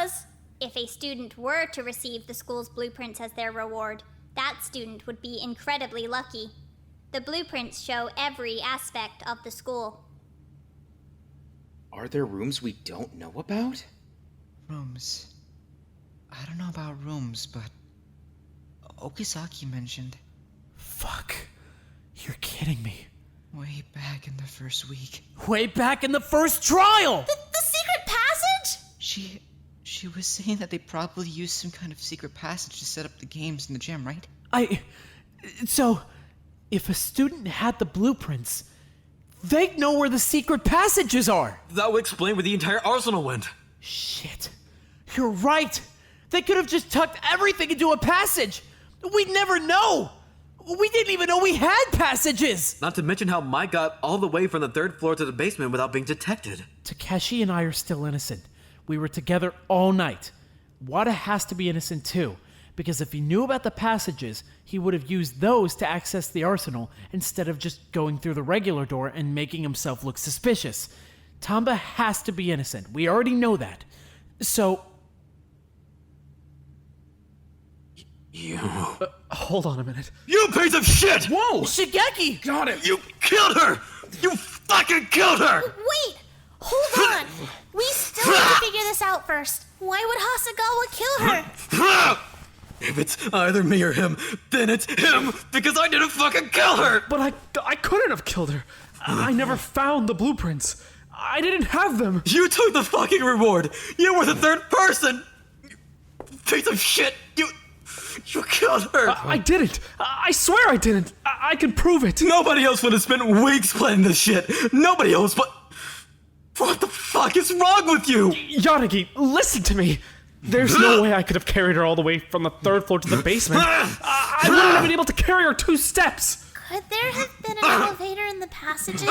cameras. If a student were to receive the school's blueprints as their reward, that student would be incredibly lucky. The blueprints show every aspect of the school. are there rooms we don't know about? Rooms. I don't know about rooms, but Okizaki mentioned Fuck. You're kidding me. way back in the first week. Way back in the first trial! The secret passage? She was saying that they probably used some kind of secret passage to set up the games in the gym, right? So, if a student had the blueprints, they'd know where the secret passages are! That would explain where the entire arsenal went. Shit. You're right! They could have just tucked everything into a passage! We'd never know! We didn't even know we had passages! Not to mention how Mike got all the way from the 3rd floor to the basement without being detected. Takeshi and I are still innocent. We were together all night. Wada has to be innocent too, because if he knew about the passages, he would have used those to access the arsenal instead of just going through the regular door and making himself look suspicious. Tamba has to be innocent. We already know that. So... You... Hold on a minute. You piece of shit! Whoa! Shigeki! Got him! You killed her! You fucking killed her! Wait! Hold on! We still need to figure this out first. Why would Hasegawa kill her? If it's either me or him, then it's him, because I didn't fucking kill her! But I couldn't have killed her. I never found the blueprints. I didn't have them. You took the fucking reward! You were the 3rd person! Piece of shit! You killed her! I didn't. I swear I didn't. I can prove it. Nobody else would have spent weeks planning this shit! Nobody else but... What the fuck is wrong with you? Yanagi, listen to me. There's no way I could have carried her all the way from the 3rd floor to the basement. I wouldn't have been able to carry her 2 steps. Could there have been an elevator in the passages?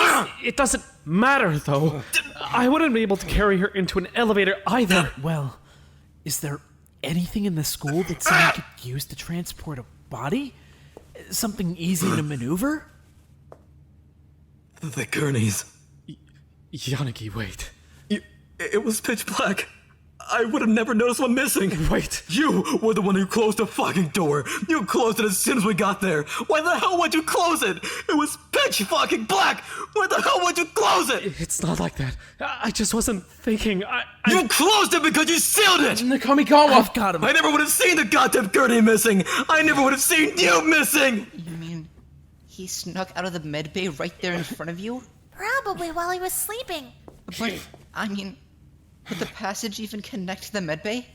It doesn't matter, though. I wouldn't be able to carry her into an elevator either. Well, is there anything in the school that someone could use to transport a body? Something easy to maneuver? The gurneys. Yanagi, wait. It was pitch black. I would have never noticed one missing. Wait. You were the one who closed the fucking door. You closed it as soon as we got there. Why the hell would you close it? It was pitch fucking black. Why the hell would you close it? It's not like that. I just wasn't thinking. You closed it because you sealed it. Nakamigawa! I've got him. I never would have seen the goddamn gurney missing. I never would have seen you missing. You mean he snuck out of the medbay right there in front of you? Probably while he was sleeping. But, I mean, would the passage even connect to the medbay?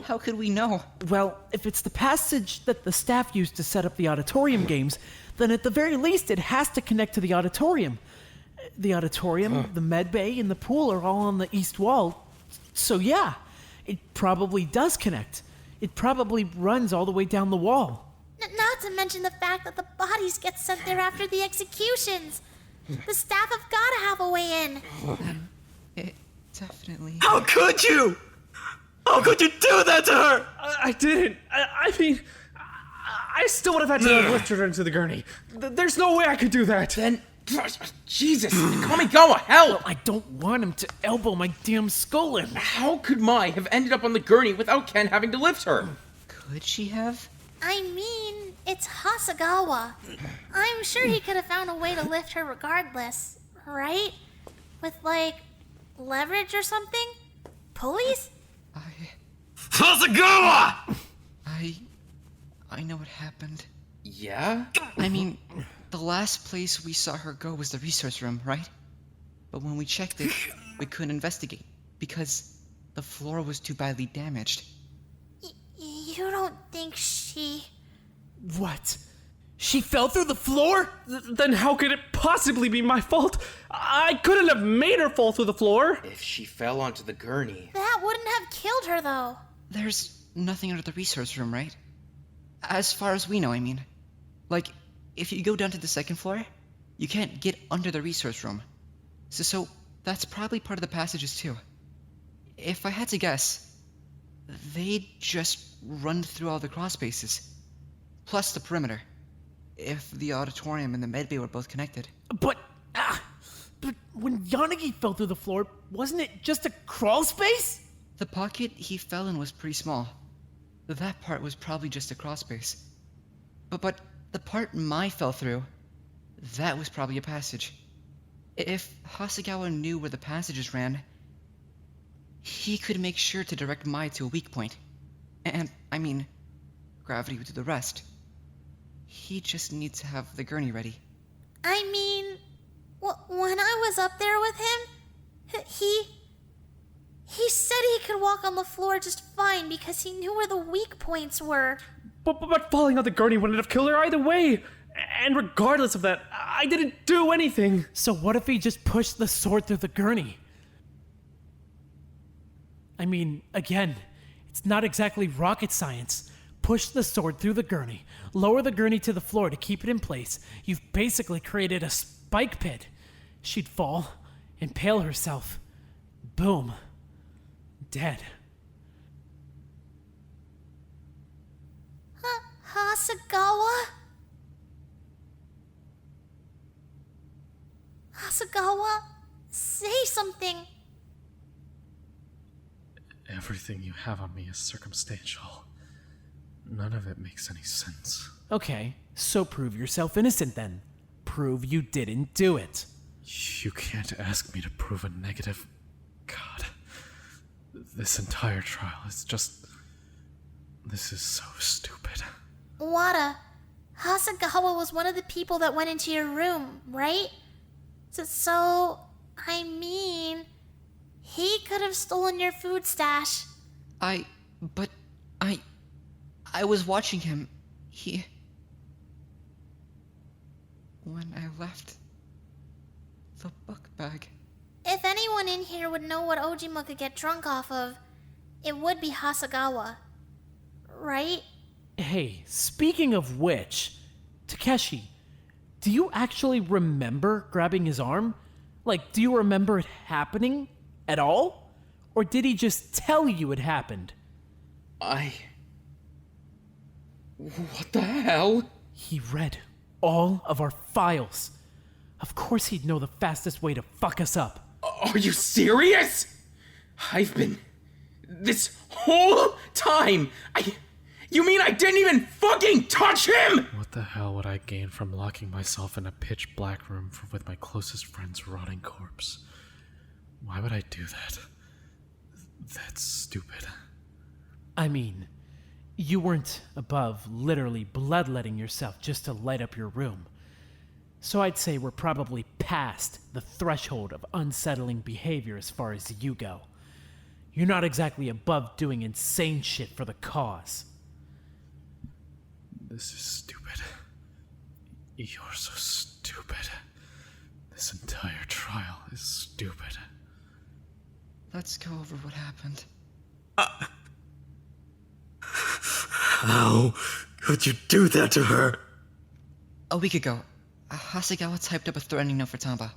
How could we know? Well, if it's the passage that the staff used to set up the auditorium games, then at the very least it has to connect to the auditorium. The auditorium, the medbay, and the pool are all on the east wall. So yeah, it probably does connect. It probably runs all the way down the wall. Not to mention the fact that the bodies get sent there after the executions. The staff have gotta have a way in. It definitely... How could you? How could you do that to her? I didn't. I mean, I still would have had to lift her into the gurney. There's no way I could do that. Then... Jesus! Nakamigawa, help! I don't want him to elbow my damn skull in. How could Mai have ended up on the gurney without Ken having to lift her? Could she have? I mean, it's Hasegawa. I'm sure he could have found a way to lift her regardless, right? With, like, leverage or something? Pulleys? Hasegawa! I know what happened. Yeah? I mean, the last place we saw her go was the resource room, right? But when we checked it, we couldn't investigate because the floor was too badly damaged. You don't think she... What? She fell through the floor? Then how could it possibly be my fault? I couldn't have made her fall through the floor. If she fell onto the gurney... That wouldn't have killed her, though. There's nothing under the resource room, right? As far as we know, I mean. Like, if you go down to the 2nd floor, you can't get under the resource room. So that's probably part of the passages too. If I had to guess, they'd just run through all the crawl spaces. Plus the perimeter. If the auditorium and the medbay were both connected. But when Yanagi fell through the floor, wasn't it just a crawl space? The pocket he fell in was pretty small. That part was probably just a crawl space. But the part Mai fell through, that was probably a passage. If Hasegawa knew where the passages ran, he could make sure to direct Mai to a weak point. And, I mean, gravity would do the rest. He just needs to have the gurney ready. I mean, when I was up there with him, he said he could walk on the floor just fine because he knew where the weak points were. But falling on the gurney wouldn't have killed her either way. And regardless of that, I didn't do anything. So what if he just pushed the sword through the gurney? I mean, again, it's not exactly rocket science. push the sword through the gurney, lower the gurney to the floor to keep it in place, you've basically created a spike pit. She'd fall, impale herself. Boom. Dead. Hasegawa? Hasegawa? Say something. Everything you have on me is circumstantial. None of it makes any sense. Okay, so prove yourself innocent then. Prove you didn't do it. You can't ask me to prove a negative. God. This entire trial is just. This is so stupid. Wada, Hasegawa was one of the people that went into your room, right? I mean, he could have stolen your food stash. I was watching him. When I left the book bag. If anyone in here would know what Ojima could get drunk off of, it would be Hasegawa. Right? Hey, speaking of which, Takeshi, do you actually remember grabbing his arm? Like, do you remember it happening at all? Or did he just tell you it happened? What the hell? He read all of our files. Of course he'd know the fastest way to fuck us up. Are you serious? I've been... This whole time, You mean I didn't even fucking touch him?! What the hell would I gain from locking myself in a pitch black room with my closest friend's rotting corpse? Why would I do that? That's stupid. I mean, you weren't above literally bloodletting yourself just to light up your room. So I'd say we're probably past the threshold of unsettling behavior as far as you go. You're not exactly above doing insane shit for the cause. This is stupid. You're so stupid. This entire trial is stupid. Let's go over what happened. How could you do that to her? A week ago, Hasegawa typed up a threatening note for Tamba,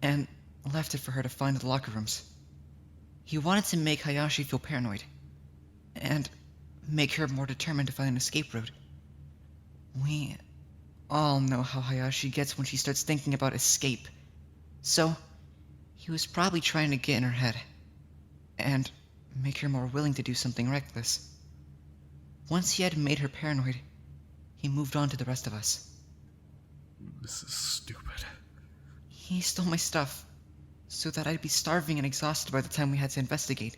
and left it for her to find in the locker rooms. He wanted to make Hayashi feel paranoid, and make her more determined to find an escape route. We all know how Hayashi gets when she starts thinking about escape, so he was probably trying to get in her head, and make her more willing to do something reckless. Once he had made her paranoid, he moved on to the rest of us. This is stupid. He stole my stuff, so that I'd be starving and exhausted by the time we had to investigate.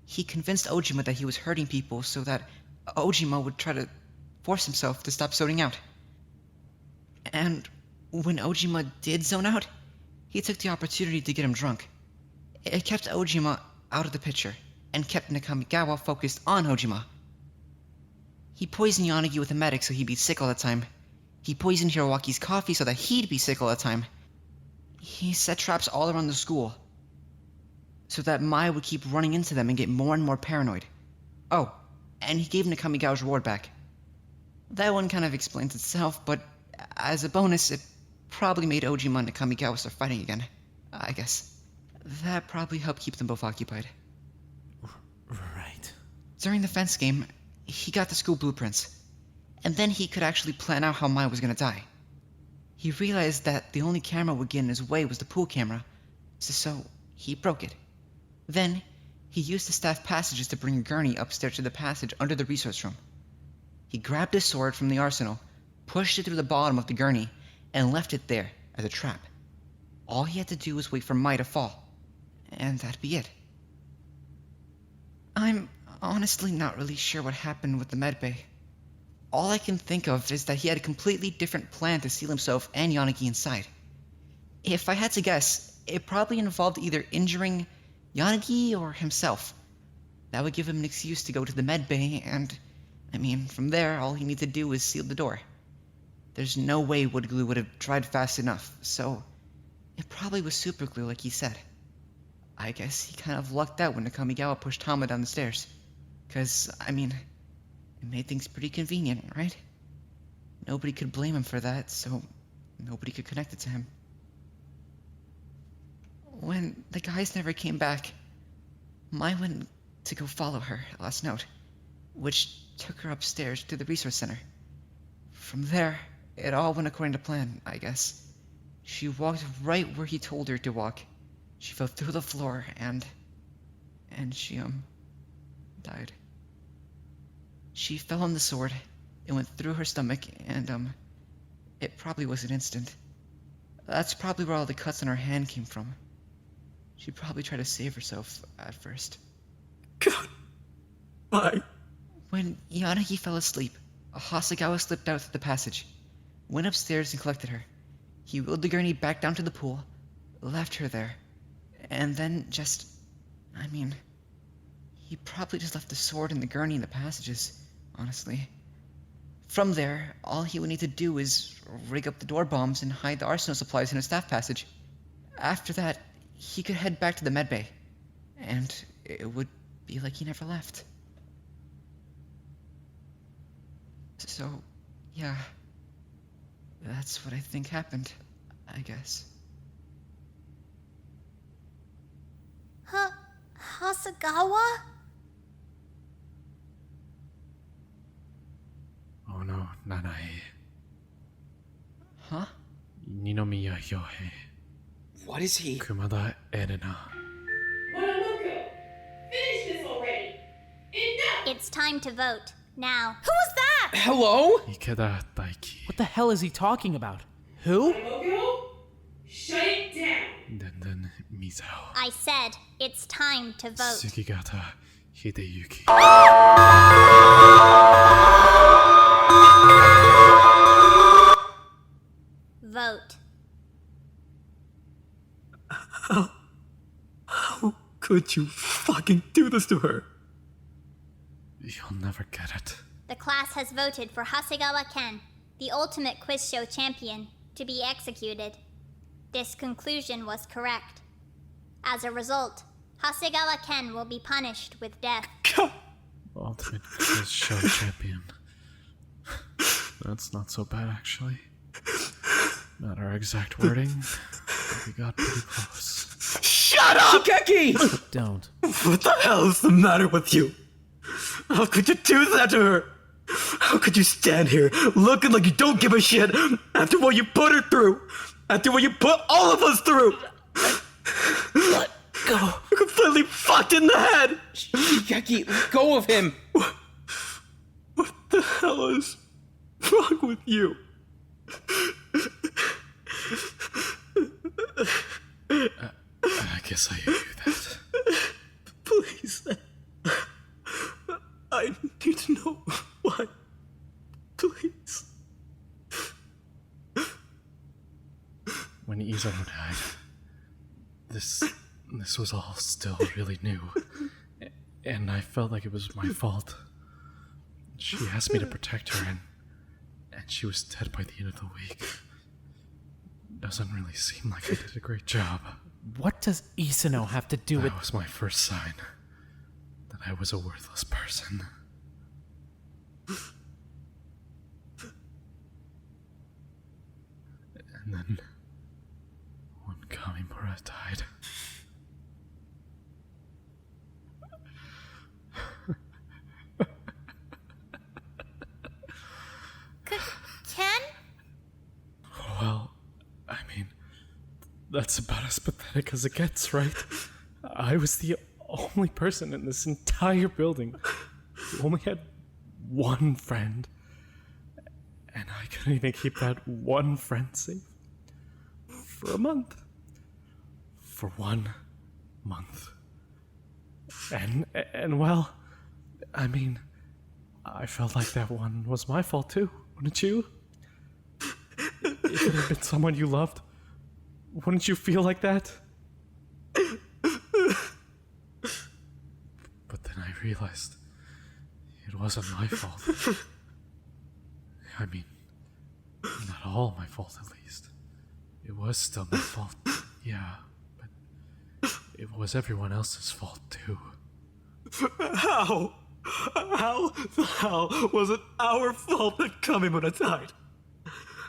He convinced Ojima that he was hurting people so that Ojima would try to force himself to stop zoning out. And when Ojima did zone out, he took the opportunity to get him drunk. It kept Ojima out of the picture, and kept Nakamigawa focused on Ojima. He poisoned Yanagi with a medic so he'd be sick all the time. He poisoned Hiroaki's coffee so that he'd be sick all the time. He set traps all around the school, so that Mai would keep running into them and get more and more paranoid. Oh, and he gave Nakamigawa's reward back. That one kind of explains itself, but as a bonus, it probably made Ojima and Nakamigawa start fighting again, I guess. That probably helped keep them both occupied. Right. During the fence game, he got the school blueprints, and then he could actually plan out how Mai was gonna die. He realized that the only camera would get in his way was the pool camera, so he broke it. Then, he used the staff passages to bring a gurney upstairs to the passage under the resource room. He grabbed his sword from the arsenal, pushed it through the bottom of the gurney, and left it there as a trap. All he had to do was wait for Mai to fall, and that'd be it. I'm honestly not really sure what happened with the medbay. All I can think of is that he had a completely different plan to seal himself and Yanagi inside. If I had to guess, it probably involved either injuring Yanagi or himself. That would give him an excuse to go to the medbay, and, from there, all he needed to do was seal the door. There's no way wood glue would have dried fast enough, so it probably was super glue like he said. I guess he kind of lucked out when Nakamigawa pushed Tamba down the stairs. 'Cause, It made things pretty convenient, right? Nobody could blame him for that, so nobody could connect it to him. When the guys never came back, Mai went to go follow her last note, which took her upstairs to the resource center. From there, it all went according to plan, I guess. She walked right where he told her to walk. She fell through the floor and she, died. She fell on the sword, it went through her stomach, and, it probably was an instant. That's probably where all the cuts on her hand came from. She probably tried to save herself at first. God. Why? When Yanagi fell asleep, Hasegawa slipped out through the passage, went upstairs and collected her. He wheeled the gurney back down to the pool, left her there, and then he probably just left the sword and the gurney in the passages, honestly. From there, all he would need to do is rig up the door bombs and hide the arsenal supplies in a staff passage. After that, he could head back to the medbay, and it would be like he never left. So, yeah, that's what I think happened, I guess. Hasegawa? Oh no, Nanae. Huh? Ninomiya Yohei. What is he? Kumada Erena. Monomoko, finish this already! Enough! It's time to vote. Now. Who was that? Hello? Ikeda Daiki. What the hell is he talking about? Who? Monomoko, shut it down! Denden Mizo. I said it's time to vote. Sugigata Hideyuki. Vote. How could you fucking do this to her? You'll never get it. The class has voted for Hasegawa Ken, the ultimate quiz show champion, to be executed. This conclusion was correct. As a result, Hasegawa Ken will be punished with death. Ultimate quiz show champion. That's not so bad, actually. Not our exact wording, but we got pretty close. Shut up! Shigeki! Don't. What the hell is the matter with you? How could you do that to her? How could you stand here looking like you don't give a shit after what you put her through? After what you put all of us through? Let go. You're completely fucked in the head! Shigeki, let go of him! What the hell is wrong with you? I guess I owe you that. Please. I need to know why. Please. When Izumo died, this was all still really new, and I felt like it was my fault. She asked me to protect her, and she was dead by the end of the week. Doesn't really seem like I did a great job. What does Isuno have to do with... That was my first sign that I was a worthless person. And then, when Kamimura died... Ken? Well, I mean, that's about as pathetic as it gets, right? I was the only person in this entire building who only had one friend. And I couldn't even keep that one friend safe. For a month. For 1 month. And well, I mean, I felt like that one was my fault too, wouldn't you? If it had been someone you loved, wouldn't you feel like that? But then I realized it wasn't my fault. I mean, not all my fault at least. It was still my fault, yeah, but it was everyone else's fault too. How? How the hell was it our fault that Kamimura died?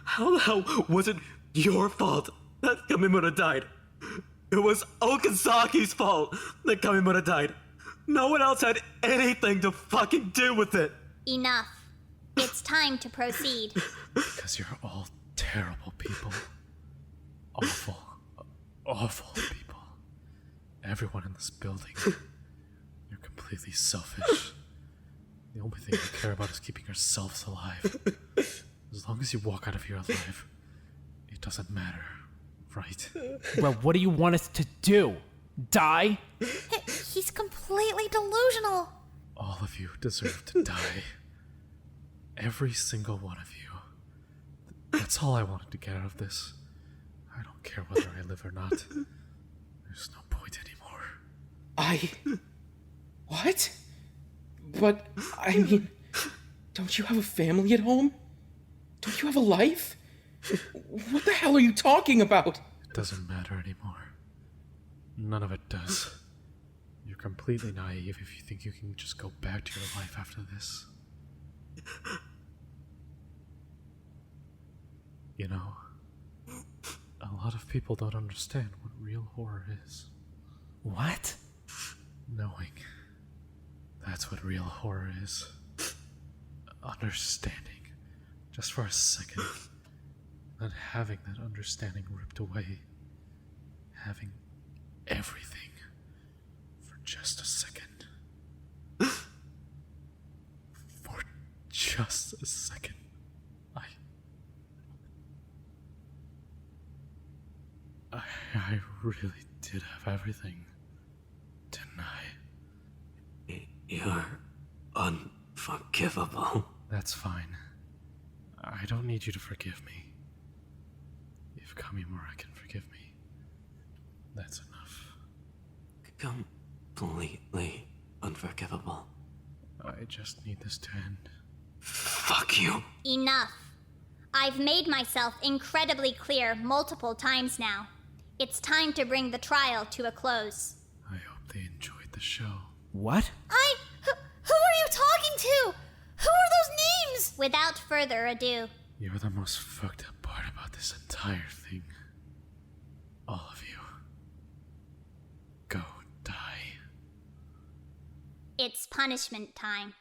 How the hell was it your fault that Kamimura died? It was Okazaki's fault that Kamimura died. No one else had anything to fucking do with it. Enough. It's time to proceed. Because you're all terrible people. Awful, awful people. Everyone in this building. You're completely selfish. The only thing you care about is keeping yourselves alive. As long as you walk out of here alive, it doesn't matter, right? Well, what do you want us to do? Die? He's completely delusional. All of you deserve to die. Every single one of you. That's all I wanted to get out of this. I don't care whether I live or not. There's no point anymore. What? But, I mean, don't you have a family at home? Don't you have a life? What the hell are you talking about? It doesn't matter anymore. None of it does. You're completely naive if you think you can just go back to your life after this. You know, a lot of people don't understand what real horror is. What? Knowing. That's what real horror is. Understanding. Just for a second. Then having that understanding ripped away. Having everything for just a second. For just a second. I really did have everything. Didn't I? You're unforgivable. That's fine. I don't need you to forgive me. If Kamimura can forgive me, that's enough. Completely unforgivable. I just need this to end. Fuck you. Enough. I've made myself incredibly clear multiple times now. It's time to bring the trial to a close. I hope they enjoyed the show. What? Who are you talking to? Who are those names? Without further ado, You're the most fucked up part about this entire thing. All of you. Go die. it's punishment time.